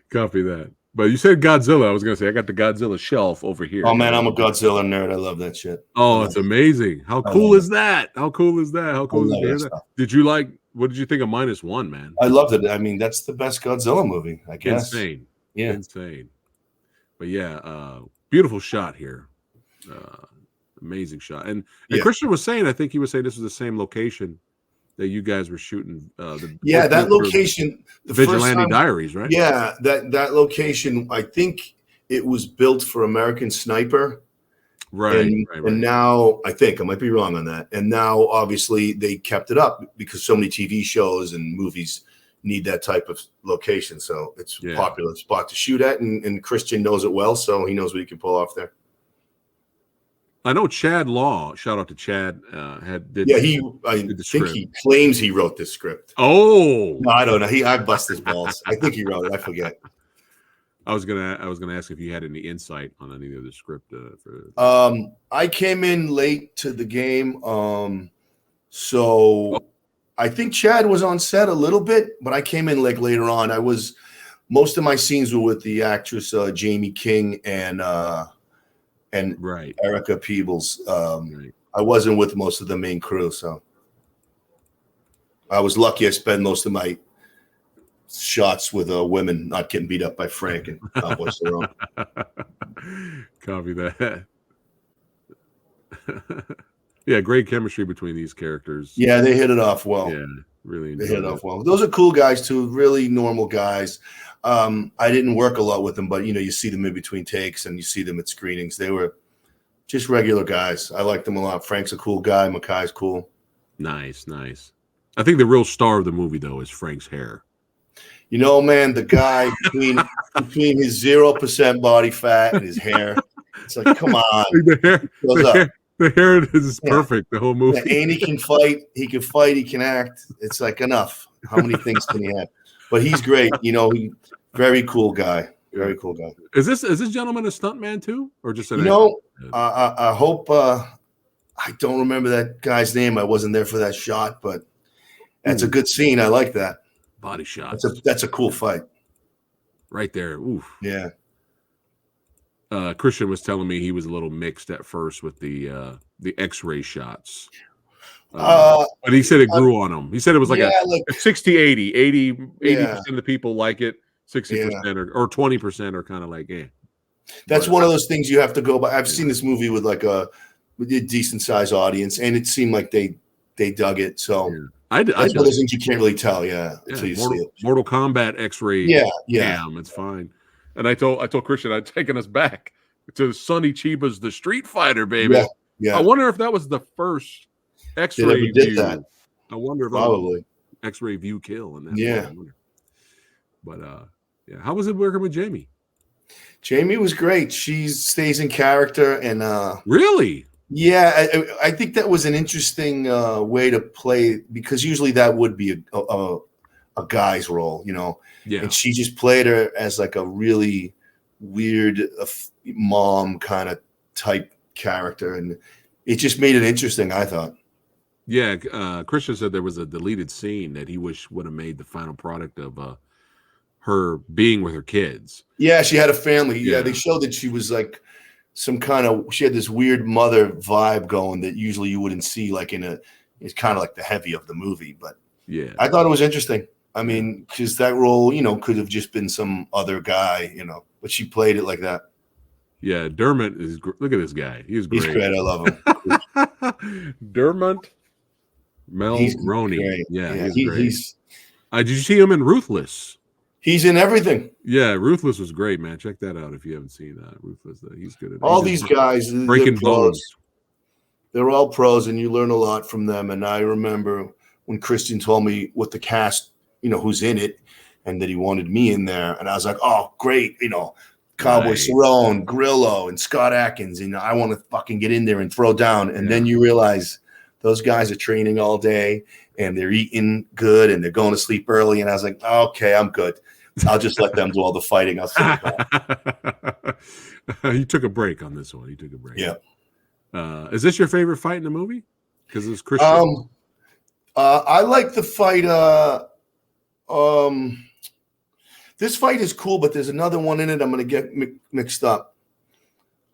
Copy that. But you said Godzilla. I was gonna say I got the Godzilla shelf over here.
Oh man, I'm a Godzilla nerd. I love that shit.
Oh, it's amazing. How cool is that? How cool is that? How cool is that? Did you like? What did you think of -1, man?
I loved it. I mean, that's the best Godzilla movie, I guess.
Insane.
Yeah.
Insane. But yeah, beautiful shot here. Amazing shot. And Christian was saying, I think he was saying this was the same location that you guys were shooting.
That location.
The Vigilante Diaries, right?
Yeah, that location. I think it was built for American Sniper.
Right.
And now I think I might be wrong on that. And now obviously they kept it up because so many TV shows and movies need that type of location. So it's a popular spot to shoot at, and Christian knows it well, so he knows what he can pull off there.
I know Chad Law. Shout out to Chad. I
think he claims he wrote this script.
Oh,
no, I don't know. I bust his balls. I think he wrote it. I forget.
I was gonna ask if you had any insight on any of the script.
I came in late to the game, so I think Chad was on set a little bit, but I came in like later on. Most of my scenes were with the actress Jamie King and Erica Peebles. I wasn't with most of the main crew, so I was lucky. I spent most of my shots with women not getting beat up by Frank and Cowboys their own.
Copy that. Yeah, great chemistry between these characters.
Yeah, they hit it off well.
Yeah, really.
They hit it off well. Those are cool guys too, really normal guys. I didn't work a lot with them, but you see them in between takes and you see them at screenings. They were just regular guys. I liked them a lot. Frank's a cool guy. Makai's cool.
Nice. I think the real star of the movie though is Frank's hair.
Man, the guy between his 0% body fat and his hair, it's like, come on.
The hair is perfect. The whole movie.
Yeah, and he can fight. He can act. It's like enough. How many things can he have? But he's great. He very cool guy. Very cool guy.
Is this gentleman a stuntman too, or just an?
I hope. I don't remember that guy's name. I wasn't there for that shot, but that's a good scene. I like that.
Body shots.
That's a cool fight.
Right there. Oof.
Yeah.
Christian was telling me he was a little mixed at first with the X-ray shots. But he said it grew on him. He said it was like a 60-80. 80% of the people like it. 60% or 20% are kind of like,
That's one of those things you have to go by. I've seen this movie with a decent sized audience, and it seemed like they dug it. So That's one of those things you can't really tell, until you see it.
Mortal Kombat X-ray cam, it's fine. And I told Christian I'd taken us back to Sonny Chiba's The Street Fighter, baby.
Yeah.
I wonder if that was the first X-ray
did
view.
that.
I wonder if
Probably
X-ray view kill in that.
Yeah.
But how was it working with Jamie?
Jamie was great. She stays in character and
really.
Yeah, I think that was an interesting way to play, because usually that would be a guy's role, you know.
Yeah.
And she just played her as like a really weird mom kind of type character, and it just made it interesting, I thought.
Yeah, Christian said there was a deleted scene that he wished would have made the final product of her being with her kids.
Yeah, she had a family. Yeah, they showed that she was like she had this weird mother vibe going that usually you wouldn't see like it's kind of like the heavy of the movie. But
yeah,
I thought it was interesting. I mean, because that role, you know, could have just been some other guy, you know, but she played it like that.
Yeah, Dermot is. Look at this guy. He's great.
He's great. I love him.
Dermot Mulroney. Yeah, he's great. Did you see him in Ruthless?
He's in everything.
Yeah, Ruthless was great, man. Check that out if you haven't seen Ruthless. He's good at
all these guys.
Breaking Bones.
They're all pros, and you learn a lot from them. And I remember when Christian told me what the cast, you know, who's in it, and that he wanted me in there, and I was like, oh, great, you know, Cowboy Sloan, Grillo, and Scott Adkins, and I want to fucking get in there and throw down. And then you realize those guys are training all day, and they're eating good, and they're going to sleep early. And I was like, okay, I'm good. I'll just let them do all the fighting. I'll sit back.
You took a break on this one. You took a break.
Yeah.
Is this your favorite fight in the movie? Because it's Christian.
I like the fight. This fight is cool, but there's another one in it I'm going to get mixed up.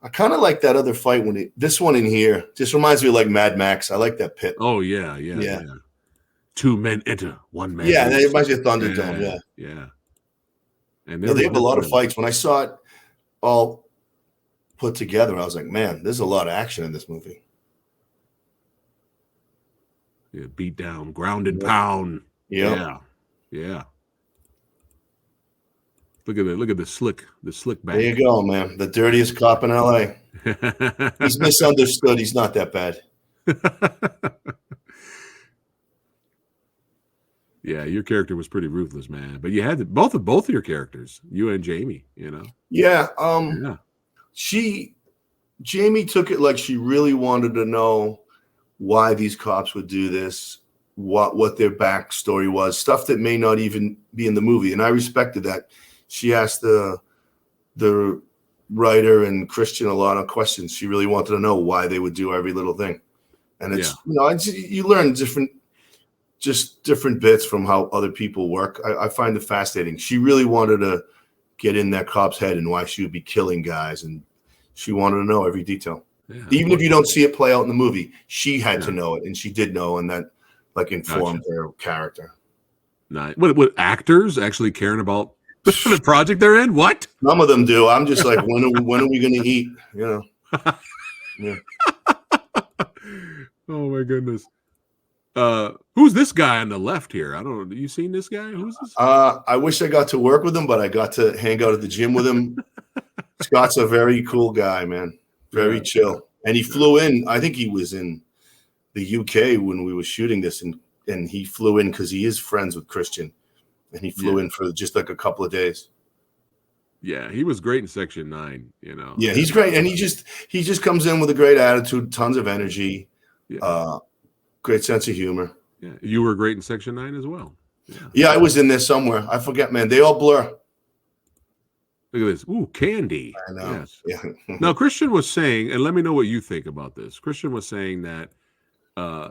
I kind of like that other fight this one in here just reminds me of like Mad Max. I like that pit.
Oh yeah. Two men enter, one man.
Yeah, that reminds me of Thunderdome.
Yeah.
And they have a lot of fights. When I saw it all put together, I was like, man, there's a lot of action in this movie.
Yeah, beat down, ground and pound. Yeah. Look at the slick back.
There you go, man. The dirtiest cop in LA. He's misunderstood. He's not that bad.
Yeah, your character was pretty ruthless, man. But you had both of your characters, you and Jamie, you know.
Yeah. Jamie took it like she really wanted to know why these cops would do this, what their backstory was, stuff that may not even be in the movie. And I respected that. She asked the writer and Christian a lot of questions. She really wanted to know why they would do every little thing. And it's, you know, you learn different bits from how other people work. I find it fascinating. She really wanted to get in that cop's head and why she would be killing guys. And she wanted to know every detail. Yeah, even if you don't see it play out in the movie, she had to know it. And she did know, and that like informed their character.
Nice. What actors actually caring about the project they're in? What?
Some of them do. I'm just like, when are we going to eat? You know? Yeah.
Oh my goodness. Who's this guy on the left here? You seen this guy? Who's this?
I wish I got to work with him, but I got to hang out at the gym with him. Scott's a very cool guy, man. Very chill. And he flew in. I think he was in the UK when we were shooting this, and he flew in because he is friends with Christian, and he flew in for just like a couple of days.
Yeah, he was great in Section 9. You know.
Yeah, he's great, and he just comes in with a great attitude, tons of energy, great sense of humor.
Yeah, you were great in Section 9 as well.
Yeah, I was in there somewhere. I forget, man. They all blur.
Look at this. Ooh, candy.
I know.
Yes. Yeah. Now, Christian was saying, and let me know what you think about this. Christian was saying that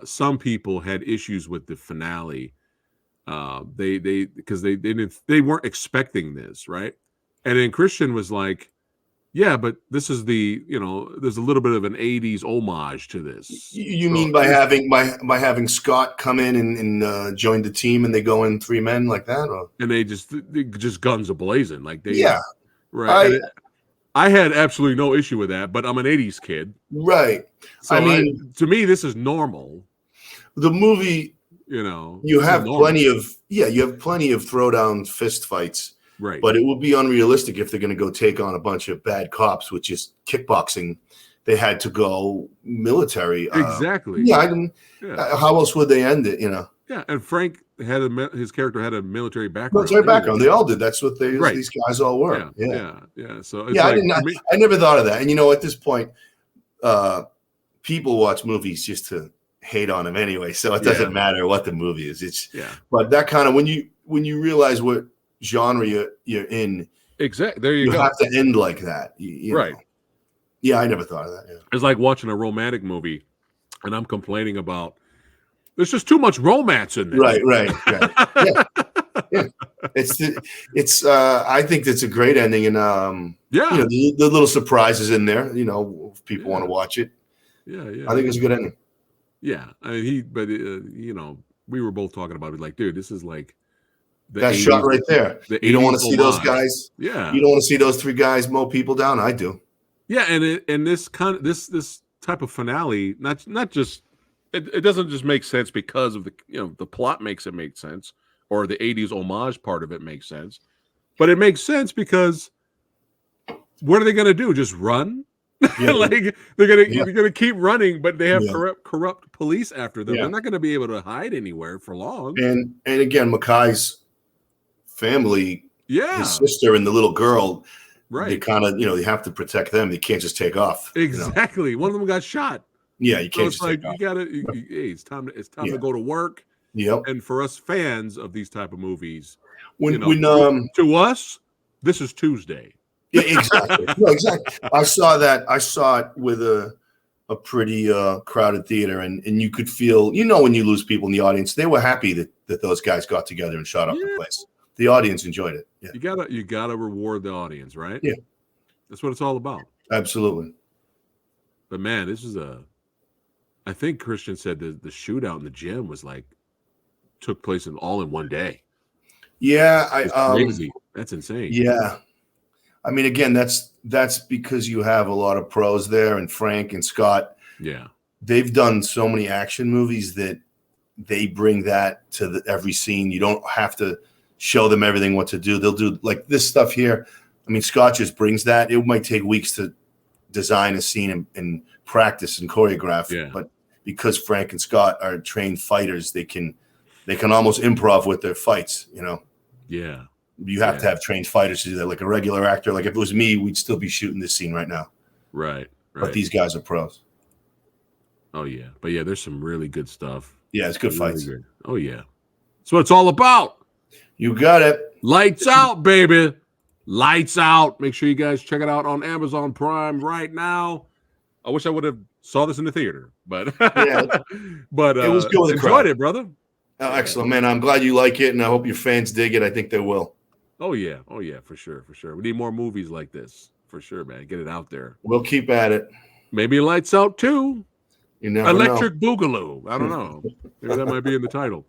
some people had issues with the finale. Because they weren't expecting this, right? And then Christian was like, yeah, but this is there's a little bit of an 80s homage to this.
You mean by having Scott come in and join the team, and they go in 3 men like that? Or? And
they just guns a-blazing. Like
right.
I had absolutely no issue with that, but I'm an 80s kid.
Right.
So I mean, to me, this is normal.
The movie
You know,
you have plenty of throwdown fist fights,
right?
But it will be unrealistic if they're going to go take on a bunch of bad cops, which is kickboxing. They had to go military.
Exactly.
Yeah, how else would they end it? You know.
Yeah, and Frank his character had a military background.
Military background. They all did. That's what these guys all were.
Yeah. So
it's I never thought of that. And at this point, people watch movies just to hate on them anyway. So it doesn't matter what the movie is. But that kind of when you realize what genre you're in,
exactly. There you go.
You have to end like that. You
right.
know. Yeah, I never thought of that. Yeah.
It's like watching a romantic movie, and I'm complaining about there's just too much romance in there.
Right. Yeah. It's I think that's a great ending, and the little surprises in there. If people want to watch it. Yeah. I think it's a good ending.
Yeah, I mean, we were both talking about it. Like, dude, this is like
that shot right there. You don't want to see those guys.
Yeah,
you don't want to see those three guys mow people down. I do.
Yeah, and this type of finale, not just it doesn't just make sense because of the plot makes it make sense, or the 80s homage part of it makes sense, but it makes sense because what are they going to do? Just run? Like they're gonna keep running, but they have corrupt police after them. They're not going to be able to hide anywhere for long.
And again, Mackay's family, his sister and the little girl. Right. They kind of, they have to protect them. They can't just take off.
Exactly. One of them got shot.
Yeah, you can't.
So it's like you gotta. Hey, it's time to go to work.
Yep.
And for us fans of these type of movies,
to
us, this is Tuesday.
Yeah, exactly. No, exactly. I saw it with a pretty crowded theater, and you could feel, when you lose people in the audience, they were happy that those guys got together and shot up the place. The audience enjoyed it. Yeah.
You gotta reward the audience, right?
Yeah.
That's what it's all about.
Absolutely.
But man, this is I think Christian said the shootout in the gym was took place all in one day.
Yeah,
crazy. That's insane.
Yeah. I mean, again, that's because you have a lot of pros there, and Frank and Scott.
Yeah. They've
done so many action movies that they bring that to every scene. You don't have to show them everything what to do. They'll do like this stuff here. I mean, Scott just brings that. It might take weeks to design a scene and practice and choreograph, but because Frank and Scott are trained fighters, they can almost improv with their fights.
Yeah.
You have to have trained fighters to do that. Like a regular actor, like if it was me, we'd still be shooting this scene right now.
Right.
But these guys are pros.
Oh yeah, but yeah, there's some really good stuff.
Yeah, it's good
really
fights.
Good. Oh yeah, that's what it's all about.
You got it.
Lights out, baby. Lights out. Make sure you guys check it out on Amazon Prime right now. I wish I would have saw this in the theater, but but
it was good with the crowd.
Enjoyed it, brother.
Oh, excellent, man. I'm glad you like it, and I hope your fans dig it. I think they will.
Oh yeah, for sure. We need more movies like this, for sure, man. Get it out there.
We'll keep at it.
Maybe Lights Out too.
You never
Electric Boogaloo. I don't know. Maybe that might be in the title.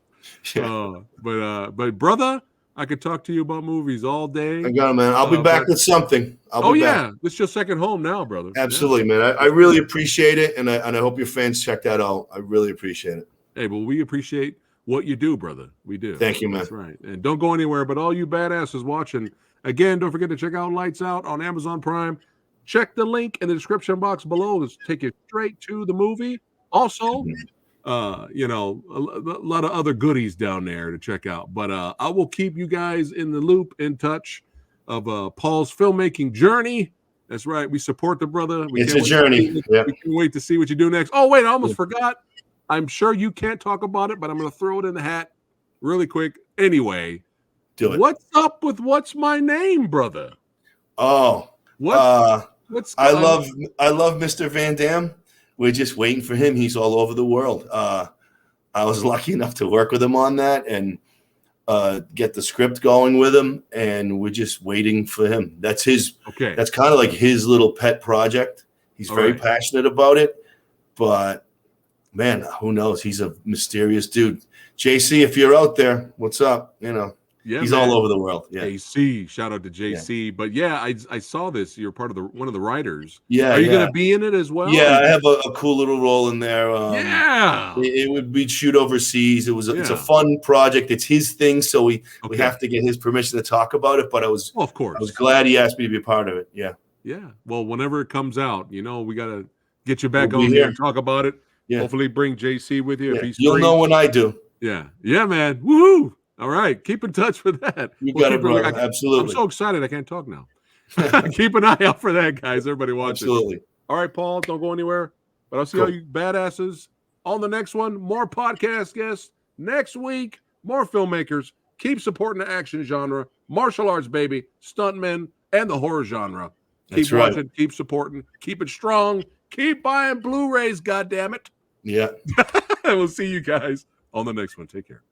But brother, I could talk to you about movies all day.
I got it, man. I'll be back with something.
Back. This is your second home now, brother.
Absolutely, man. I really appreciate it, and I hope your fans check that out. I really appreciate it.
Hey, well, we appreciate what you do, brother. We do.
Thank you, man.
That's right. And don't go anywhere. But all you badasses watching, again, don't forget to check out Lights Out on Amazon Prime. Check the link in the description box below. Let's take you straight to the movie. Also, a lot of other goodies down there to check out. But I will keep you guys in the loop, in touch of Paul's filmmaking journey. That's right. We support the brother.
It's a journey.
We can't wait to see what you do next. Oh, wait, I almost forgot. I'm sure you can't talk about it, but I'm going to throw it in the hat really quick. Anyway,
do it.
What's up with What's My Name, brother?
Oh,
what's
I love Mr. Van Damme. We're just waiting for him. He's all over the world. I was lucky enough to work with him on that and get the script going with him, and we're just waiting for him. That's That's kind of like his little pet project. He's very passionate about it, but man, who knows? He's a mysterious dude. JC, if you're out there, what's up?
Yeah,
he's
man.
all over the world. Yeah.
JC, shout out to JC. But yeah, I saw this. You're part of one of the writers.
Yeah.
Are you going to be in it as well?
Yeah, I have a cool little role in there.
Yeah.
It would be shoot overseas. It's a
Yeah.
fun project. It's his thing, so we have to get his permission to talk about it. But
of course,
I was glad he asked me to be a part of it. Yeah.
Yeah. Well, whenever it comes out, we got to get you back
We'll be
on here
here.
and talk about it.
Yeah.
Hopefully bring JC with you if he's
You'll
free.
know when I do.
Yeah. Yeah, man. Woohoo. All right. Keep in touch for that.
You got it, brother.
I'm
Absolutely.
so excited. I can't talk now. Keep an eye out for that, guys. Everybody watching.
Absolutely.
All right, Paul. Don't go anywhere. But I'll see all you badasses on the next one. More podcast guests next week. More filmmakers. Keep supporting the action genre, martial arts, baby, stuntmen, and the horror genre. Keep watching. Keep supporting. Keep it strong. Keep buying Blu-rays, goddammit.
Yeah.
And we'll see you guys on the next one. Take care.